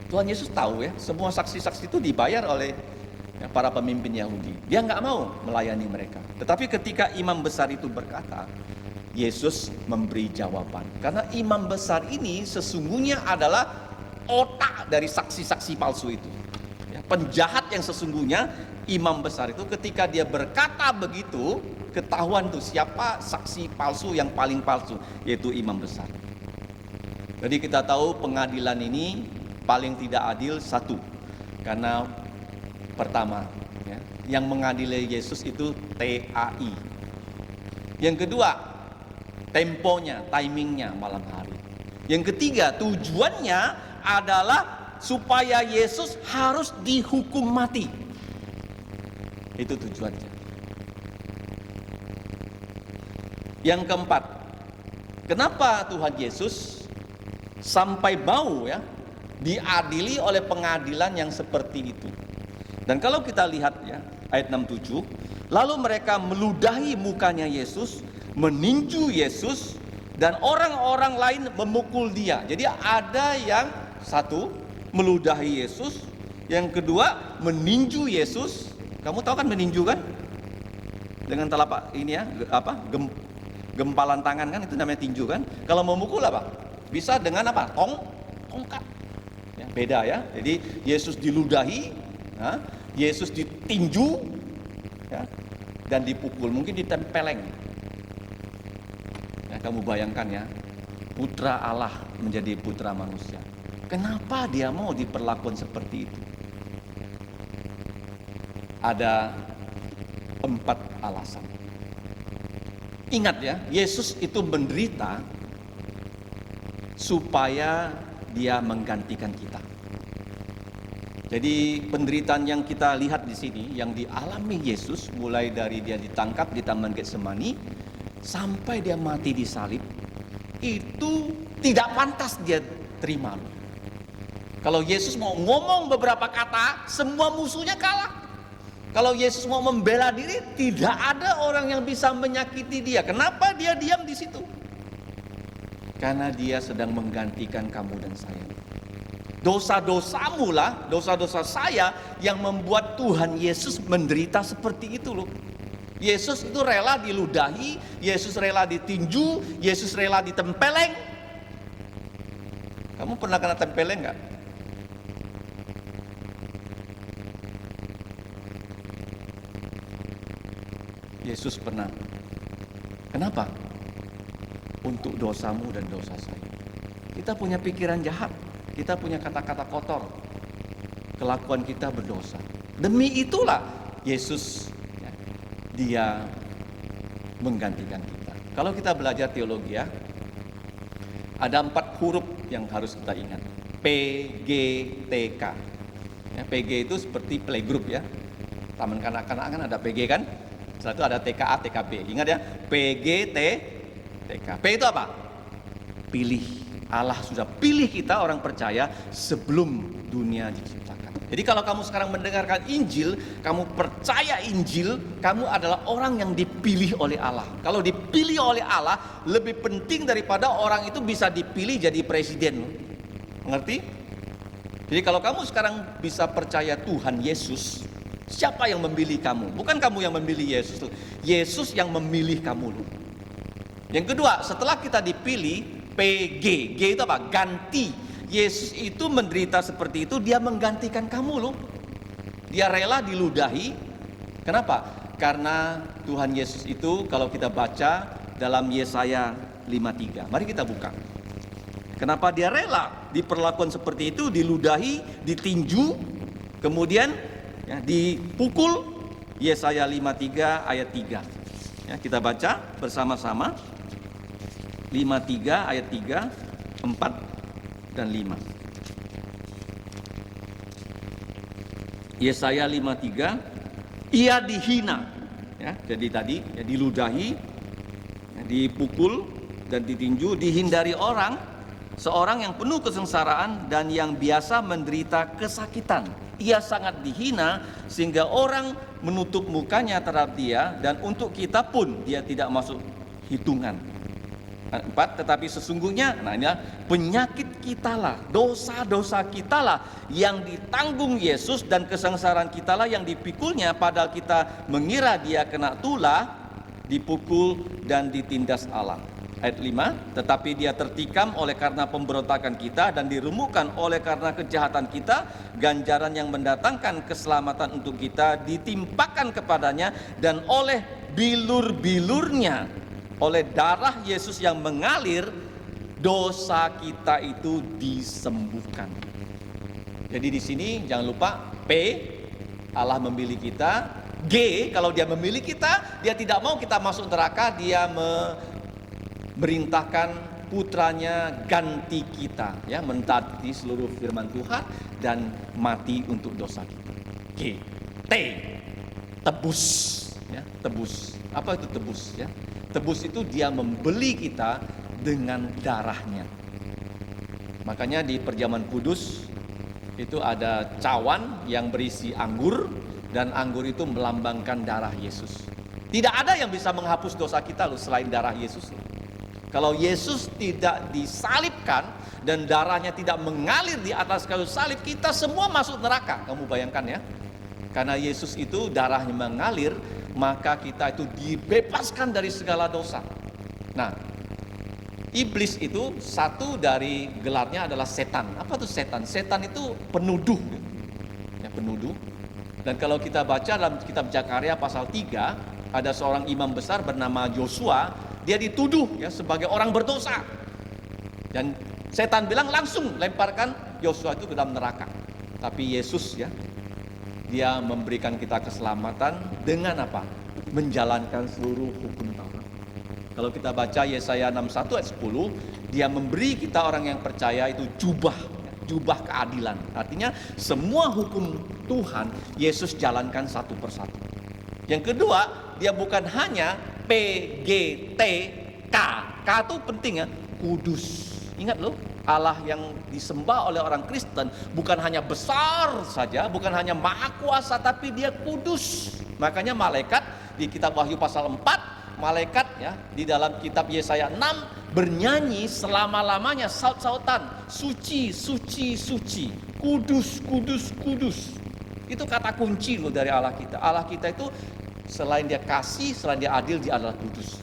Tuhan Yesus tahu ya, semua saksi-saksi itu dibayar oleh ya, para pemimpin Yahudi. Dia nggak mau melayani mereka. Tetapi ketika imam besar itu berkata, Yesus memberi jawaban. Karena imam besar ini sesungguhnya adalah otak dari saksi-saksi palsu itu. Ya, penjahat yang sesungguhnya, imam besar itu ketika dia berkata begitu, ketahuan tuh siapa saksi palsu yang paling palsu, yaitu imam besar. Jadi kita tahu pengadilan ini paling tidak adil satu, karena pertama ya, yang mengadili Yesus itu TAI. Yang kedua, temponya, timingnya malam hari. Yang ketiga, tujuannya adalah supaya Yesus harus dihukum mati. Itu tujuannya. Yang keempat, kenapa Tuhan Yesus sampai mau ya diadili oleh pengadilan yang seperti itu? Dan kalau kita lihat ya ayat 67, lalu mereka meludahi mukanya Yesus, meninju Yesus, dan orang-orang lain memukul dia. Jadi ada yang satu meludahi Yesus, yang kedua meninju Yesus. Kamu tahu kan meninju kan? Dengan telapak ini ya, gempalan tangan kan, itu namanya tinju kan. Kalau memukul apa? Bisa dengan apa? Tongkat. Ya, beda ya. Jadi Yesus diludahi, ya, Yesus ditinju, ya, dan dipukul. Mungkin ditempeleng. Ya, kamu bayangkan ya, putra Allah menjadi putra manusia. Kenapa dia mau diperlakukan seperti itu? Ada 4 alasan. Ingat ya, Yesus itu menderita supaya dia menggantikan kita. Jadi penderitaan yang kita lihat di sini, yang dialami Yesus, mulai dari dia ditangkap di Taman Getsemani sampai dia mati di salib, itu tidak pantas dia terima. Kalau Yesus mau ngomong beberapa kata, semua musuhnya kalah. Kalau Yesus mau membela diri, tidak ada orang yang bisa menyakiti dia. Kenapa dia diam di situ? Karena dia sedang menggantikan kamu dan saya. Dosa-dosamu lah, dosa-dosa saya yang membuat Tuhan Yesus menderita seperti itu loh. Yesus itu rela diludahi, Yesus rela ditinju, Yesus rela ditempeleng. Kamu pernah kena tempeleng nggak? Yesus pernah. Kenapa? Untuk dosamu dan dosa saya. Kita punya pikiran jahat, kita punya kata-kata kotor, kelakuan kita berdosa. Demi itulah Yesus, ya, dia menggantikan kita. Kalau kita belajar teologi ya, ada 4 huruf yang harus kita ingat. P, G, T, K. Ya, PG itu seperti playgroup ya. Taman kanak-kanak kan ada PG kan? Setelah itu ada TKA, TKB. Ingat ya, PG, T, TK. P itu apa? Pilih. Allah sudah pilih kita orang percaya sebelum dunia diciptakan. Jadi kalau kamu sekarang mendengarkan Injil, kamu percaya Injil, kamu adalah orang yang dipilih oleh Allah. Kalau dipilih oleh Allah, lebih penting daripada orang itu bisa dipilih jadi presiden. Mengerti? Jadi kalau kamu sekarang bisa percaya Tuhan Yesus, siapa yang memilih kamu? Bukan kamu yang memilih Yesus. Yesus yang memilih kamu. Yang kedua, setelah kita dipilih, PG. G itu apa? Ganti. Yesus itu menderita seperti itu, dia menggantikan kamu loh. Dia rela diludahi. Kenapa? Karena Tuhan Yesus itu kalau kita baca dalam Yesaya 53. Mari kita buka. Kenapa dia rela diperlakukan seperti itu, diludahi, ditinju, kemudian ya, dipukul? Yesaya 53 ayat 3. Ya, kita baca bersama-sama. 53 ayat 3, 4 dan 5. Yesaya 53, ia dihina, ya, jadi tadi ya, diludahi, ya, dipukul dan ditinju, dihindari orang, seorang yang penuh kesengsaraan dan yang biasa menderita kesakitan. Ia sangat dihina sehingga orang menutup mukanya terhadap dia, dan untuk kita pun dia tidak masuk hitungan. 4, tetapi sesungguhnya, nah ini penyakit kitalah, dosa-dosa kitalah yang ditanggung Yesus, dan kesengsaraan kitalah yang dipikulnya, padahal kita mengira dia kena tulah, dipukul dan ditindas Allah. Ayat 5, tetapi dia tertikam oleh karena pemberontakan kita dan diremukkan oleh karena kejahatan kita, ganjaran yang mendatangkan keselamatan untuk kita ditimpakan kepadanya, dan oleh bilur-bilurnya, oleh darah Yesus yang mengalir, dosa kita itu disembuhkan. Jadi di sini jangan lupa P, Allah memilih kita. G, kalau dia memilih kita, dia tidak mau kita masuk neraka, dia memerintahkan putranya ganti kita, ya, mentaati seluruh firman Tuhan dan mati untuk dosa kita. G, T, tebus, ya, tebus. Apa itu tebus, ya? Tebus itu dia membeli kita dengan darahnya. Makanya di perjamuan kudus itu ada cawan yang berisi anggur, dan anggur itu melambangkan darah Yesus. Tidak ada yang bisa menghapus dosa kita loh selain darah Yesus. Kalau Yesus tidak disalibkan dan darahnya tidak mengalir di atas kayu salib, kita semua masuk neraka. Kamu bayangkan ya. Karena Yesus itu darahnya mengalir, maka kita itu dibebaskan dari segala dosa. Nah, iblis itu satu dari gelarnya adalah setan. Apa itu setan? Setan itu penuduh, ya, penuduh. Dan kalau kita baca dalam kitab Zakaria pasal 3, ada seorang imam besar bernama Yosua, dia dituduh ya sebagai orang berdosa. Dan setan bilang langsung lemparkan Yosua itu ke dalam neraka. Tapi Yesus ya, dia memberikan kita keselamatan dengan apa? Menjalankan seluruh hukum Taurat. Kalau kita baca Yesaya 61 ayat 10, dia memberi kita orang yang percaya itu jubah keadilan. Artinya semua hukum Tuhan Yesus jalankan satu persatu. Yang kedua, dia bukan hanya P, G, T, K. K itu penting ya, kudus. Ingat loh, Allah yang disembah oleh orang Kristen bukan hanya besar saja, bukan hanya maha kuasa, tapi dia kudus. Makanya malaikat di kitab Wahyu pasal 4, malaikat ya di dalam kitab Yesaya 6 bernyanyi selama-lamanya saut-sautan, suci, suci, suci, kudus, kudus, kudus. Itu kata kunci loh dari Allah kita. Allah kita itu Selain dia kasih, selain dia adil, dia adalah kudus.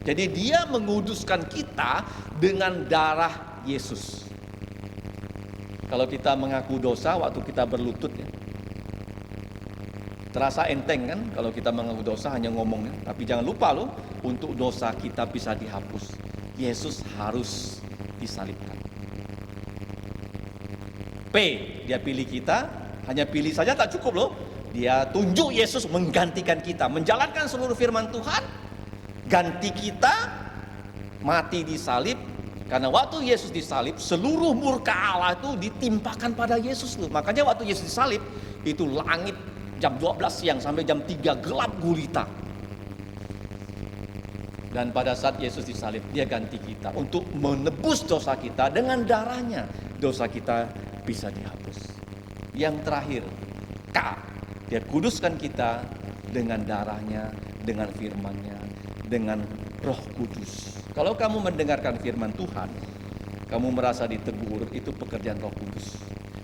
Jadi dia menguduskan kita dengan darah Yesus. Kalau kita mengaku dosa waktu kita berlutut ya, terasa enteng kan kalau kita mengaku dosa hanya ngomongnya. Tapi jangan lupa loh, untuk dosa kita bisa dihapus, Yesus harus disalibkan. P, dia pilih kita, hanya pilih saja tak cukup loh. Dia tunjuk Yesus menggantikan kita, menjalankan seluruh firman Tuhan, ganti kita, mati di salib. Karena waktu Yesus disalib, seluruh murka Allah itu ditimpakan pada Yesus loh. Makanya waktu Yesus disalib, itu langit jam 12 siang sampai jam 3 gelap gulita. Dan pada saat Yesus disalib, dia ganti kita untuk menebus dosa kita dengan darahnya. Dosa kita bisa dihapus. Yang terakhir, K, dia kuduskan kita dengan darahnya, dengan firman-Nya, dengan Roh Kudus. Kalau kamu mendengarkan firman Tuhan, kamu merasa ditegur, itu pekerjaan Roh Kudus.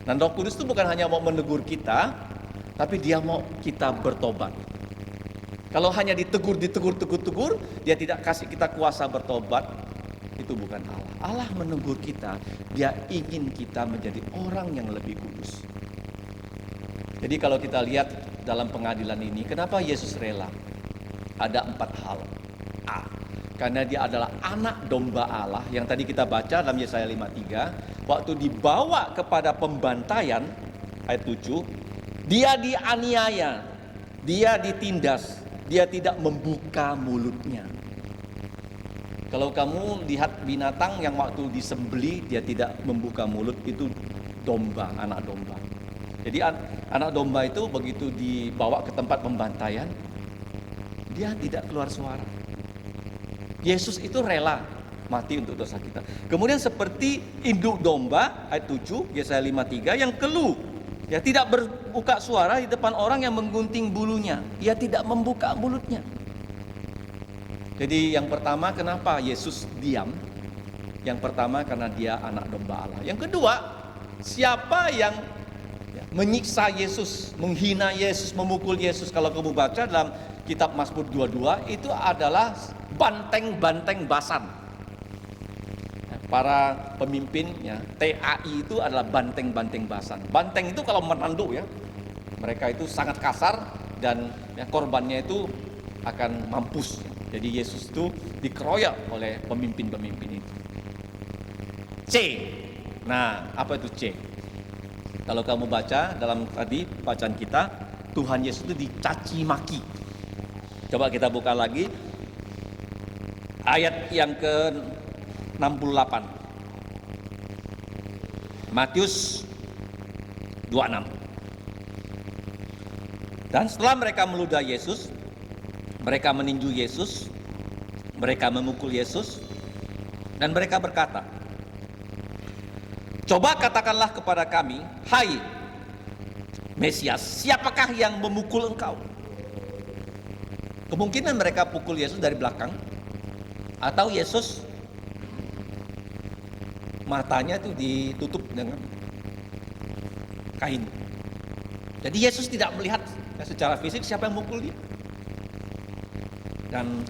Dan Roh Kudus itu bukan hanya mau menegur kita, tapi dia mau kita bertobat. Kalau hanya ditegur, dia tidak kasih kita kuasa bertobat, itu bukan Allah. Allah menegur kita, dia ingin kita menjadi orang yang lebih kudus. Jadi kalau kita lihat dalam pengadilan ini, kenapa Yesus rela? Ada 4 hal. A, karena dia adalah anak domba Allah yang tadi kita baca dalam Yesaya 53, waktu dibawa kepada pembantaian ayat 7, dia dianiaya, dia ditindas, dia tidak membuka mulutnya. Kalau kamu lihat binatang yang waktu disembelih dia tidak membuka mulut, itu domba, anak domba. Jadi anak domba itu begitu dibawa ke tempat pembantaian, dia tidak keluar suara. Yesus itu rela mati untuk dosa kita. Kemudian seperti induk domba ayat 7 Yesaya 53 yang keluh, ya tidak berbuka suara di depan orang yang menggunting bulunya, ia tidak membuka mulutnya. Jadi yang pertama, kenapa Yesus diam? Yang pertama karena dia anak domba Allah. Yang kedua, siapa yang menyiksa Yesus, menghina Yesus, memukul Yesus? Kalau kamu baca dalam kitab Mazmur 22, itu adalah banteng-banteng Basan. Para pemimpin ya, TAI itu adalah banteng-banteng Basan. Banteng itu kalau menanduk ya, mereka itu sangat kasar dan ya, korbannya itu akan mampus. Jadi Yesus itu dikeroyok oleh pemimpin-pemimpin itu. C. Nah, apa itu C? Kalau kamu baca dalam tadi bacaan kita, Tuhan Yesus itu dicaci maki. Coba kita buka lagi ayat yang ke-68. Matius 26. Dan setelah mereka meludah Yesus, mereka meninju Yesus, mereka memukul Yesus, dan mereka berkata, "Coba katakanlah kepada kami, hai Mesias, siapakah yang memukul engkau?" Kemungkinan mereka pukul Yesus dari belakang, atau Yesus matanya itu ditutup dengan kain. Jadi Yesus tidak melihat secara fisik siapa yang memukul dia. Dan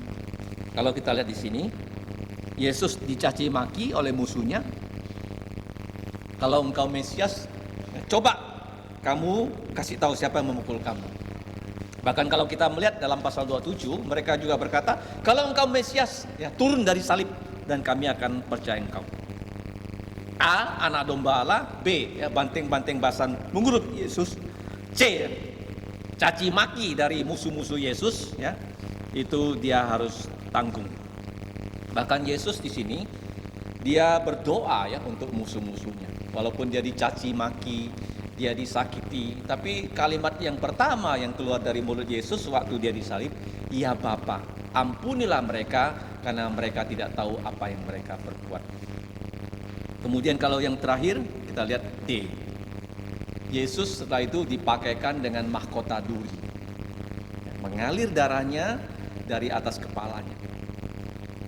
kalau kita lihat di sini, Yesus dicaci maki oleh musuhnya. Kalau engkau Mesias, coba kamu kasih tahu siapa yang memukul kamu. Bahkan kalau kita melihat dalam pasal 27, mereka juga berkata, kalau engkau Mesias, ya turun dari salib dan kami akan percaya engkau. A, anak domba Allah. B, ya, banteng-banteng Basan mengurut Yesus. C, caci maki dari musuh-musuh Yesus, ya, itu dia harus tanggung. Bahkan Yesus di sini dia berdoa ya untuk musuh-musuhnya. Walaupun dia dicaci maki, dia disakiti, tapi kalimat yang pertama yang keluar dari mulut Yesus waktu dia disalib, "Ya Bapa, ampunilah mereka karena mereka tidak tahu apa yang mereka perbuat." Kemudian kalau yang terakhir kita lihat D. Yesus setelah itu dipakaikan dengan mahkota duri. Mengalir darahnya dari atas kepalanya.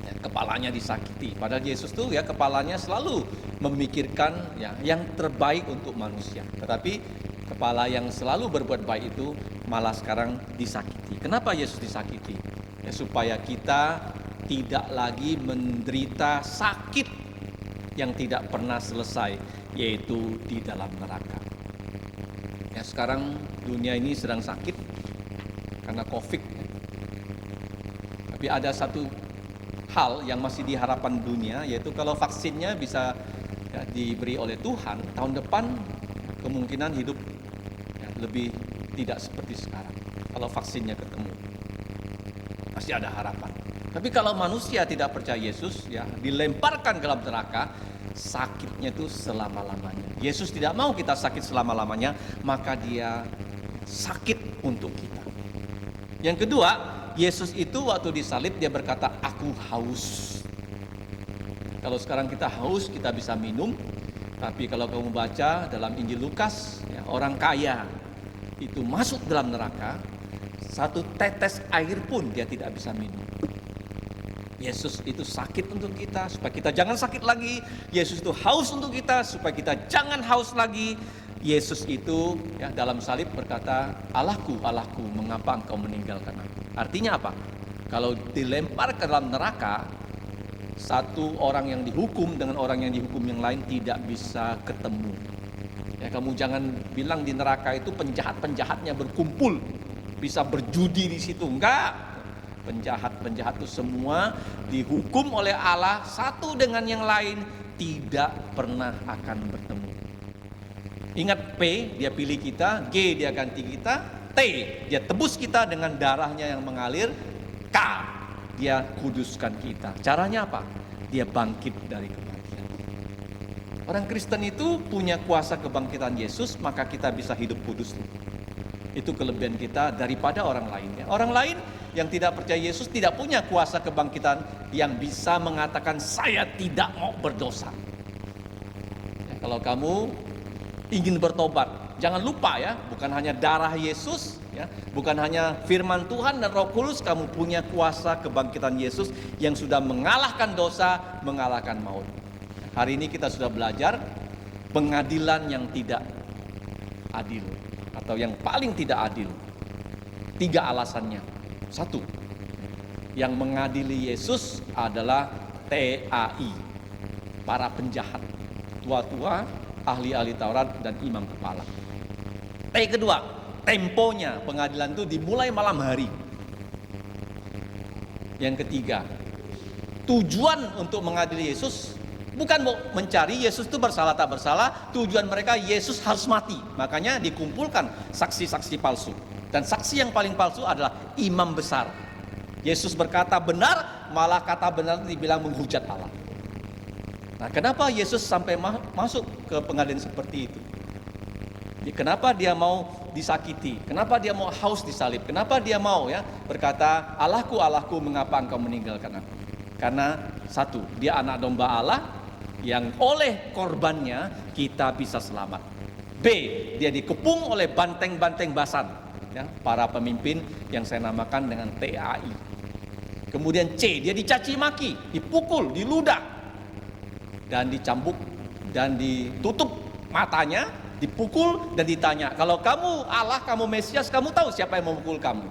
Ya, kepalanya disakiti. Padahal Yesus tuh ya kepalanya selalu memikirkan ya yang terbaik untuk manusia. Tetapi Kepala yang selalu berbuat baik itu malah sekarang disakiti. Kenapa Yesus disakiti? Ya, supaya kita tidak lagi menderita sakit yang tidak pernah selesai, yaitu di dalam neraka. Ya, sekarang dunia ini sedang sakit karena COVID. Tapi ada satu hal yang masih diharapkan dunia, yaitu kalau vaksinnya bisa ya, diberi oleh Tuhan, tahun depan kemungkinan hidup ya, lebih tidak seperti sekarang. Kalau vaksinnya ketemu, masih ada harapan. Tapi kalau manusia tidak percaya Yesus, ya dilemparkan ke dalam neraka, sakitnya itu selama-lamanya. Yesus tidak mau kita sakit selama-lamanya, maka dia sakit untuk kita. Yang kedua, Yesus itu waktu disalib dia berkata, aku haus. Kalau sekarang kita haus, kita bisa minum. Tapi kalau kamu baca dalam Injil Lukas, ya, orang kaya itu masuk dalam neraka, satu tetes air pun dia tidak bisa minum. Yesus itu sakit untuk kita, supaya kita jangan sakit lagi. Yesus itu haus untuk kita, supaya kita jangan haus lagi. Yesus itu ya, dalam salib berkata, Allahku, Allahku, mengapa engkau meninggalkan aku? Artinya apa? Kalau dilempar ke dalam neraka, satu orang yang dihukum dengan orang yang dihukum yang lain tidak bisa ketemu. Ya, kamu jangan bilang di neraka itu penjahat-penjahatnya berkumpul, bisa berjudi di situ. Enggak. Penjahat-penjahat itu semua dihukum oleh Allah satu dengan yang lain, tidak pernah akan bertemu. Ingat, P dia pilih kita, G dia ganti kita, T dia tebus kita dengan darahnya yang mengalir, K dia kuduskan kita. Caranya apa? Dia bangkit dari kematian. Orang Kristen itu punya kuasa kebangkitan Yesus, maka kita bisa hidup kudus. Itu kelebihan kita daripada orang lainnya. Orang lain yang tidak percaya Yesus tidak punya kuasa kebangkitan yang bisa mengatakan saya tidak mau berdosa. Ya, kalau kamu ingin bertobat, jangan lupa ya, bukan hanya darah Yesus, ya, bukan hanya firman Tuhan dan Roh Kudus, kamu punya kuasa kebangkitan Yesus yang sudah mengalahkan dosa, mengalahkan maut. Hari ini kita sudah belajar pengadilan yang tidak adil atau yang paling tidak adil. 3 alasannya. 1, yang mengadili Yesus adalah TAI, para penjahat, tua-tua, ahli-ahli Taurat dan imam kepala. T kedua, temponya pengadilan itu dimulai malam hari. Yang ketiga, tujuan untuk mengadili Yesus bukan mau mencari Yesus itu bersalah tak bersalah, tujuan mereka Yesus harus mati. Makanya dikumpulkan saksi-saksi palsu. Dan saksi yang paling palsu adalah imam besar. Yesus berkata benar, malah kata benar dibilang menghujat Allah. Nah, kenapa Yesus sampai masuk ke pengadilan seperti itu? Kenapa dia mau disakiti? Kenapa dia mau haus disalib? Kenapa dia mau ya berkata, Allahku, Allahku, mengapa engkau meninggalkan aku? Karena 1, dia anak domba Allah yang oleh korbannya kita bisa selamat. B, dia dikepung oleh banteng-banteng basan. Ya, para pemimpin yang saya namakan dengan TAI. Kemudian C, dia dicaci maki, dipukul, diludah, dan dicambuk, dan ditutup matanya, dipukul, dan ditanya, kalau kamu Allah, kamu Mesias, kamu tahu siapa yang memukul kamu?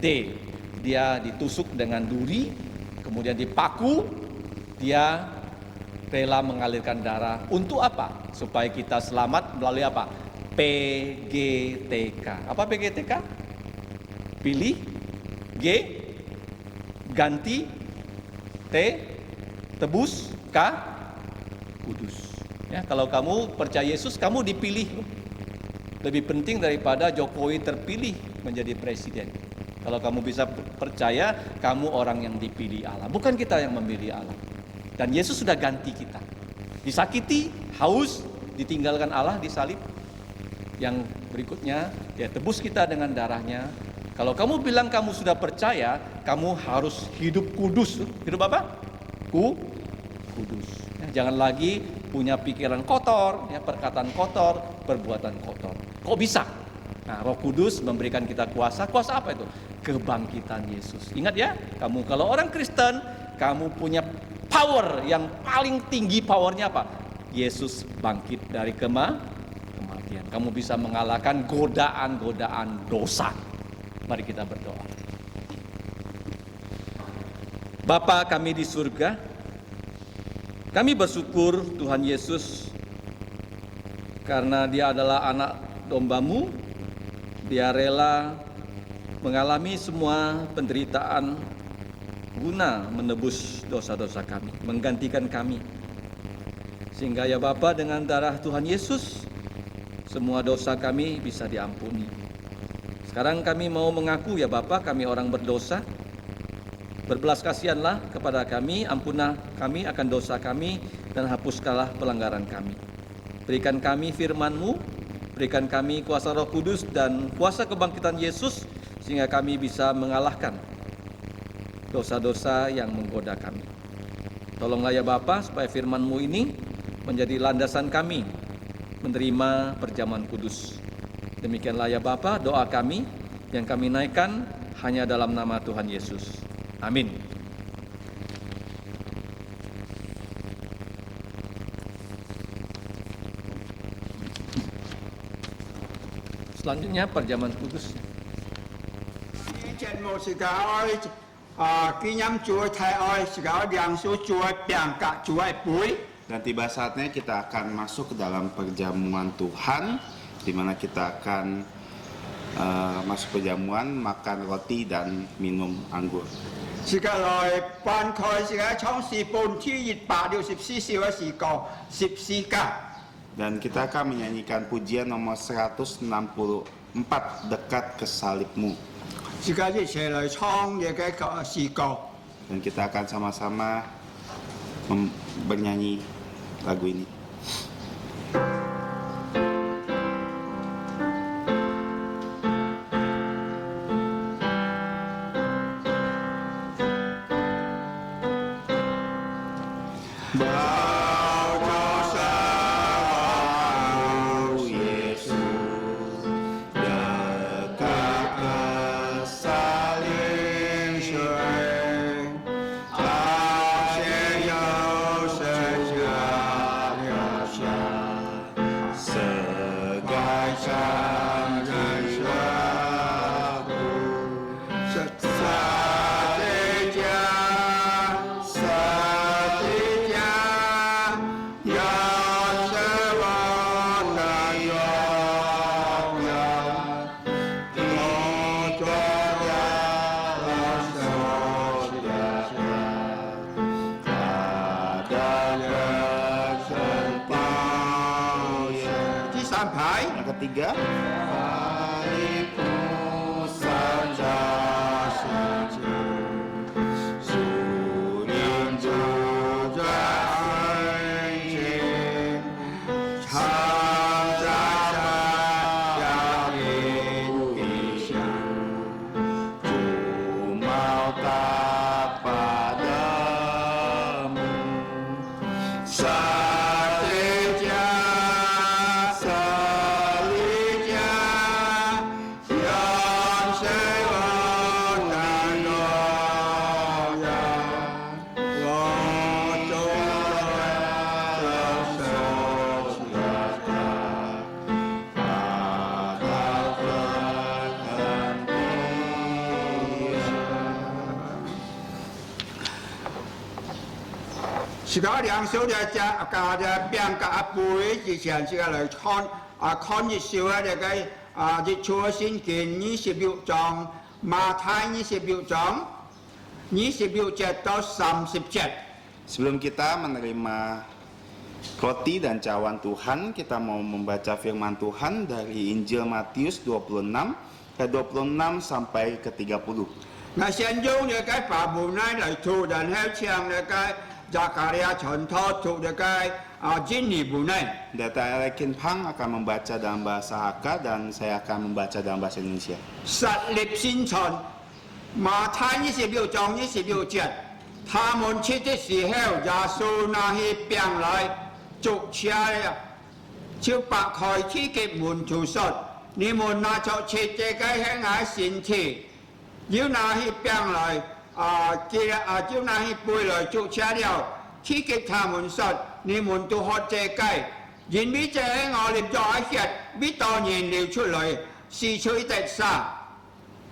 D, dia ditusuk dengan duri, kemudian dipaku, dia rela mengalirkan darah. Untuk apa? Supaya kita selamat melalui apa? PGTK. Apa PGTK? Pilih, G, ganti, T, tebus, K, kudus. Ya, kalau kamu percaya Yesus, kamu dipilih. Lebih penting daripada Jokowi terpilih menjadi presiden. Kalau kamu bisa percaya, kamu orang yang dipilih Allah. Bukan kita yang memilih Allah. Dan Yesus sudah ganti kita. Disakiti, haus, ditinggalkan Allah, disalib. Yang berikutnya, dia tebus kita dengan darahnya. Kalau kamu bilang kamu sudah percaya, kamu harus hidup kudus. Hidup apa? Kudus. Ya, jangan lagi punya pikiran kotor, ya, perkataan kotor, perbuatan kotor. Kok bisa? Nah, Roh Kudus memberikan kita kuasa. Kuasa apa itu? Kebangkitan Yesus. Ingat ya, kamu kalau orang Kristen, kamu punya power yang paling tinggi. Powernya apa? Yesus bangkit dari kematian. kematian. Kamu bisa mengalahkan godaan-godaan dosa. Mari kita berdoa. Bapa kami di surga, kami bersyukur Tuhan Yesus karena Dia adalah anak domba-Mu. Dia rela mengalami semua penderitaan guna menebus dosa-dosa kami, menggantikan kami. Sehingga ya Bapa, dengan darah Tuhan Yesus semua dosa kami bisa diampuni. Sekarang kami mau mengaku ya Bapa, kami orang berdosa. Berbelas kasihanlah kepada kami, ampunlah kami akan dosa kami, dan hapuskanlah pelanggaran kami. Berikan kami firman-Mu, berikan kami kuasa Roh Kudus dan kuasa kebangkitan Yesus, sehingga kami bisa mengalahkan dosa-dosa yang menggoda kami. Tolonglah ya Bapa, supaya firman-Mu ini menjadi landasan kami menerima perjamuan kudus. Demikianlah ya Bapa, doa kami yang kami naikkan hanya dalam nama Tuhan Yesus. Amin. Selanjutnya perjamuan kudus. Dan tiba saatnya kita akan masuk ke dalam perjamuan Tuhan, di mana kita akan masuk perjamuan, makan roti dan minum anggur. Dan kita akan menyanyikan pujian nomor 164, dekat ke salib-Mu. Dan kita akan sama-sama bernyanyi lagu ini. Yang ketiga,两手的家家的边个杯之前是来看日少的个日出先見26章，馬太26章27到30節。 sebelum kita menerima roti dan cawan Tuhan, kita mau membaca firman Tuhan dari Injil Matius 26 ayat 26 sampai ke 30. 那先用的个把母奶來吐，然後將那個Zakaria contoh untuk dekat jini bunai. Data Rekin Pang akan membaca dalam bahasa Hakka dan saya akan membaca dalam bahasa Indonesia. 實力先傳，馬太26章26節，他們吃的時候，耶穌拿起餅來，祝謝了，就擘開賜給門徒說：你們拿着吃這個係我身體。要拿起餅來。就拿起杯來祝謝了，賜給他們說：你們都喝這個，然尾這我列在一日，必當然流出來，是取的沙。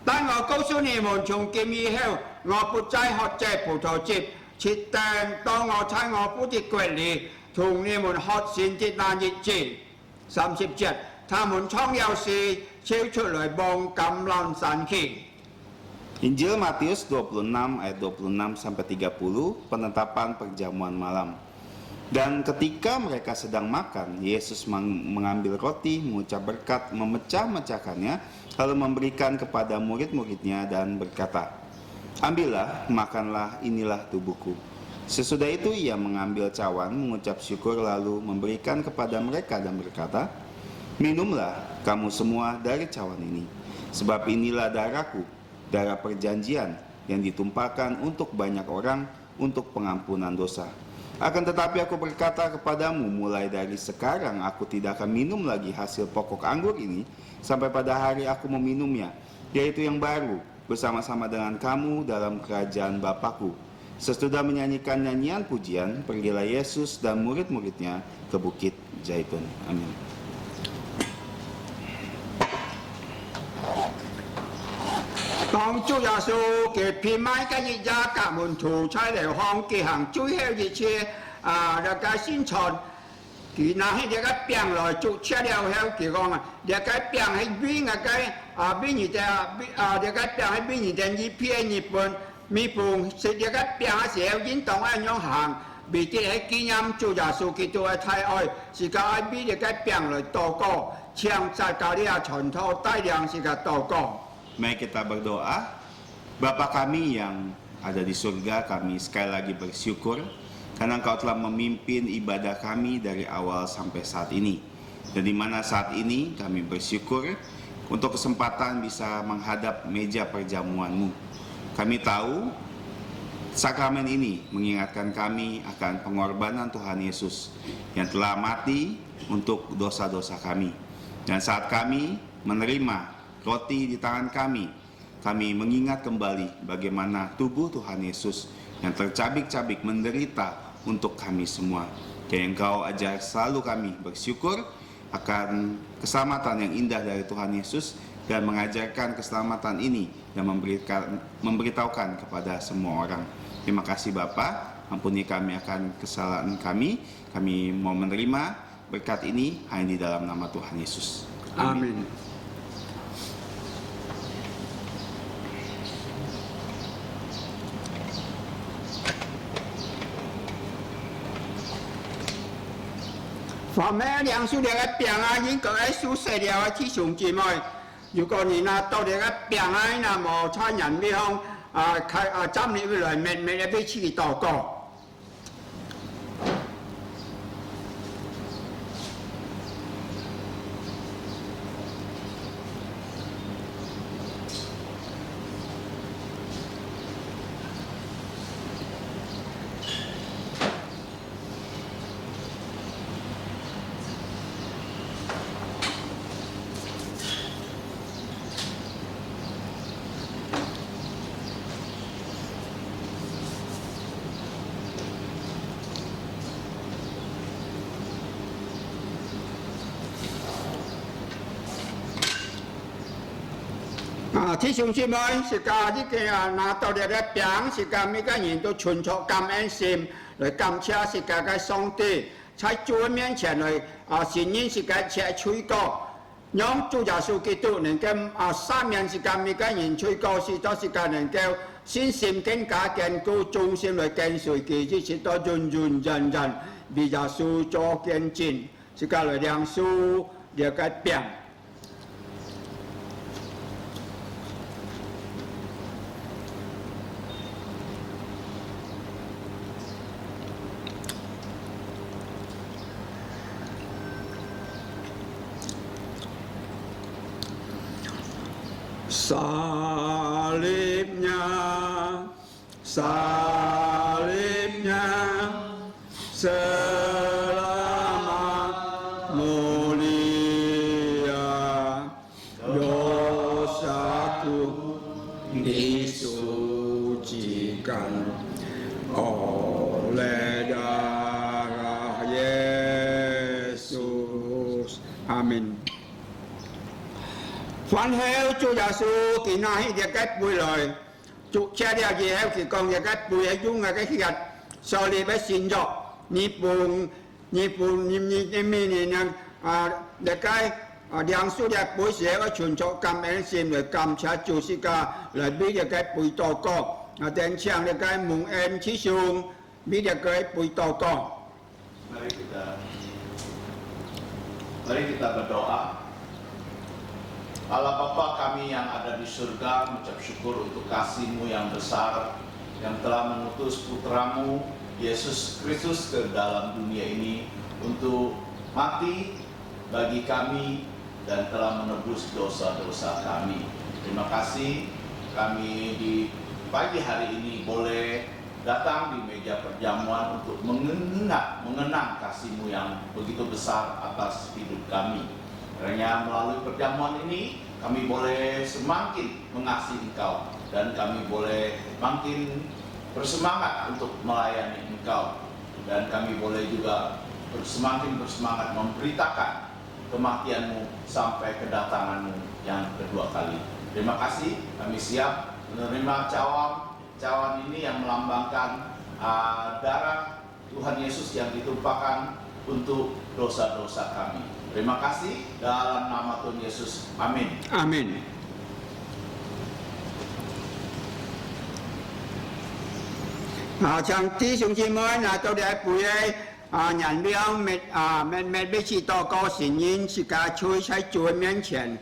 但我告訴你們，從今以後，我不再喝這葡萄汁，切定當我在我父的國裏，同你們喝新的那日子。30節，他們常有時超出來幫橄欖山去。 Injil Matius 26 ayat 26 sampai 30 penetapan perjamuan malam. Dan ketika mereka sedang makan, Yesus mengambil roti, mengucap berkat, memecah-mecahkannya, lalu memberikan kepada murid-muridnya dan berkata, "Ambillah, makanlah, inilah tubuhku." Sesudah itu ia mengambil cawan, mengucap syukur, lalu memberikan kepada mereka dan berkata, "Minumlah kamu semua dari cawan ini, sebab inilah darahku, darah perjanjian yang ditumpahkan untuk banyak orang untuk pengampunan dosa. Akan tetapi aku berkata kepadamu, mulai dari sekarang aku tidak akan minum lagi hasil pokok anggur ini sampai pada hari aku meminumnya, yaitu yang baru bersama-sama dengan kamu dalam kerajaan Bapakku." Sesudah menyanyikan nyanyian pujian, pergilah Yesus dan murid-muridnya ke Bukit Zaitun. Amin.當主耶穌嘅偏買嘅日子，甲門徒出嚟行嘅行最後一次那個宣傳，佢拿起呢個餅來做吃了後，佢講啊，呢個餅係邊個邊一隻呢個餅係邊一隻一片一半，咪半食呢個餅嘅時候，應當咁樣行。未必係紀念主耶穌基督嘅太愛，是個愛俾呢個餅來禱告，唱在教呢個傳統大量是個禱告。 Mari kita berdoa. Bapa kami yang ada di surga, kami sekali lagi bersyukur karena Engkau telah memimpin ibadah kami dari awal sampai saat ini. Dan di mana saat ini kami bersyukur untuk kesempatan bisa menghadap meja perjamuan-Mu. Kami tahu sakramen ini mengingatkan kami akan pengorbanan Tuhan Yesus yang telah mati untuk dosa-dosa kami. Dan saat kami menerima roti di tangan kami, kami mengingat kembali bagaimana tubuh Tuhan Yesus yang tercabik-cabik menderita untuk kami semua. Yang Engkau ajar selalu kami bersyukur akan keselamatan yang indah dari Tuhan Yesus dan mengajarkan keselamatan ini dan memberitahukan kepada semua orang. Terima kasih Bapa, ampuni kami akan kesalahan kami. Kami mau menerima berkat ini hanya di dalam nama Tuhan Yesus. Amin.凡咩兩數兩個餅啊，應該係數細了嘅弟兄姊妹。如果你拿到兩個餅啊，那麼參人咩樣站立起來，面一邊去禱告。弟兄姊妹，是家呢個拿到呢個餅，是家每個人都存着感恩心來感謝是家嘅上帝，在主面前來承認是家切吹歌，讓主耶穌基督能夠三面是家每個人吹歌，是都是家能夠信心更加堅固，忠心來跟隨佢，即是都人人為耶穌做見證，是家來兩數呢個餅。Salibnya selamat mulia, dosaku disucikan oleh darah Yesus. Amen. Phán heo Chúa Giêsu kỳ na hi địa cách bùi lời Chúa cha địa gì heo kỳ con địa cách bùi hay chúng là cái khi gạch sau đi bé xin cho ni bùn ni mi ni nang địa cái Yang su địa bùi sẽ có chuẩn cho cầm em xem rồi cầm cha Chúa sĩ ca lại biết địa cách bùi to co tên chàng địa cái mùng em chí xuống biết địa cái bùi to co. Mari kita berdoa. Allah Bapa kami yang ada di surga, mengucap syukur untuk kasih-Mu yang besar yang telah mengutus putra-Mu Yesus Kristus ke dalam dunia ini untuk mati bagi kami dan telah menebus dosa-dosa kami. Terima kasih kami di pagi hari ini boleh datang di meja perjamuan untuk mengenang kasih-Mu yang begitu besar atas hidup kami. Karena melalui perjamuan ini kami boleh semakin mengasihi Engkau dan kami boleh makin bersemangat untuk melayani Engkau dan kami boleh juga semakin bersemangat memberitakan kematian-Mu sampai kedatangan-Mu yang kedua kali. Terima kasih, kami siap menerima cawan ini yang melambangkan darah Tuhan Yesus yang ditumpahkan untuk dosa-dosa kami. Terima kasih dalam nama Tuhan Yesus. Amin. Amin. Trong弟兄姊妹都在背人量没被去祷告神因是家吹在主的面前，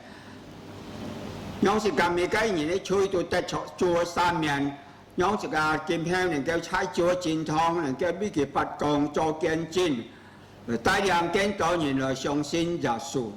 用是家每个人的吹都在主的上面，用是家今天能够在主的真堂能够俾佢發光做見證。帶領更多人來相信耶穌。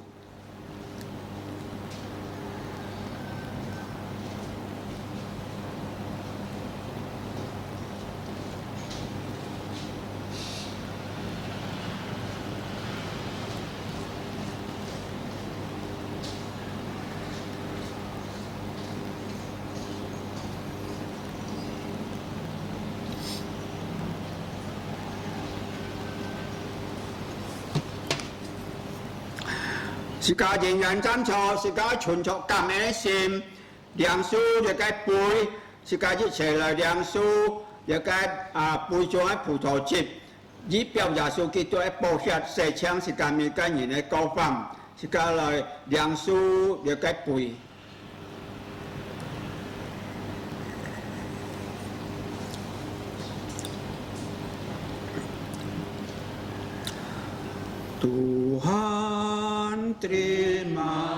是家人人站錯，是家存錯感恩心，梁書就該背，是家一齊來梁書，就該背咗喺葡萄節，以表耶穌基督嘅寶血射槍，是家每個人嘅高分，是家來梁書就該背。Tuhan terima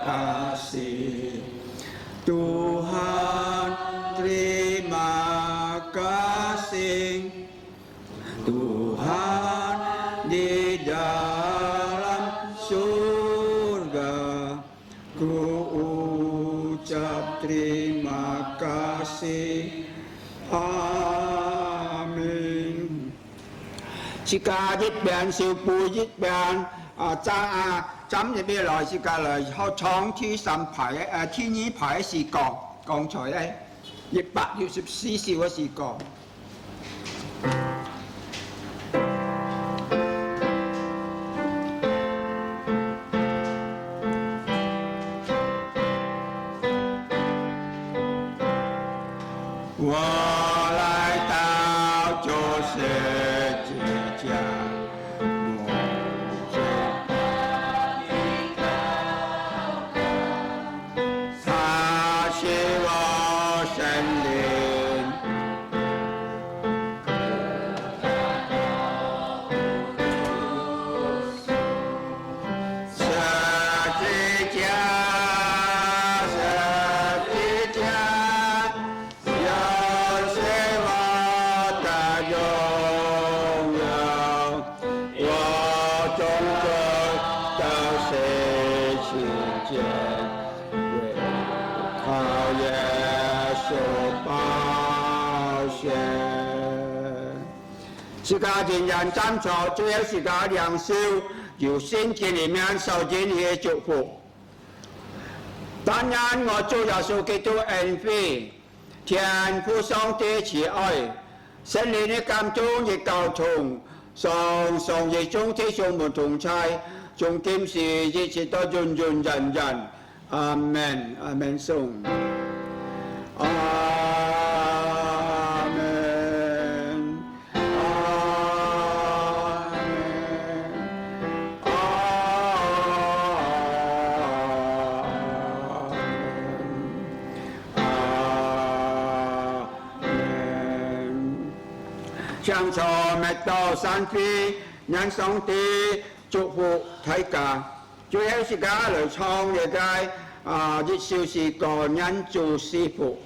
kasih, Tuhan terima kasih, Tuhan di dalam surga, ku ucap terima kasih, amin. Jika dịch bệnh siêu bùi dịch bệnh chấm thì bây giờ jika là họ chọn thứ sản phải thứ nhí phải是講出嚟164兆嘅是講。我來到就是是家人人站錯，最後是家良修，由聖經裡面受盡嘅祝福。當然我主耶穌基督恩惠，天父上帝慈愛，聖靈嘅感動與交通，常常與眾弟兄們同在，从今时一直到永永远远。阿门，阿门颂。阿门，阿门，阿門。向從麥到山飛，讓上帝祝福大家。最後時間嚟創嘅日照是個人做師傅。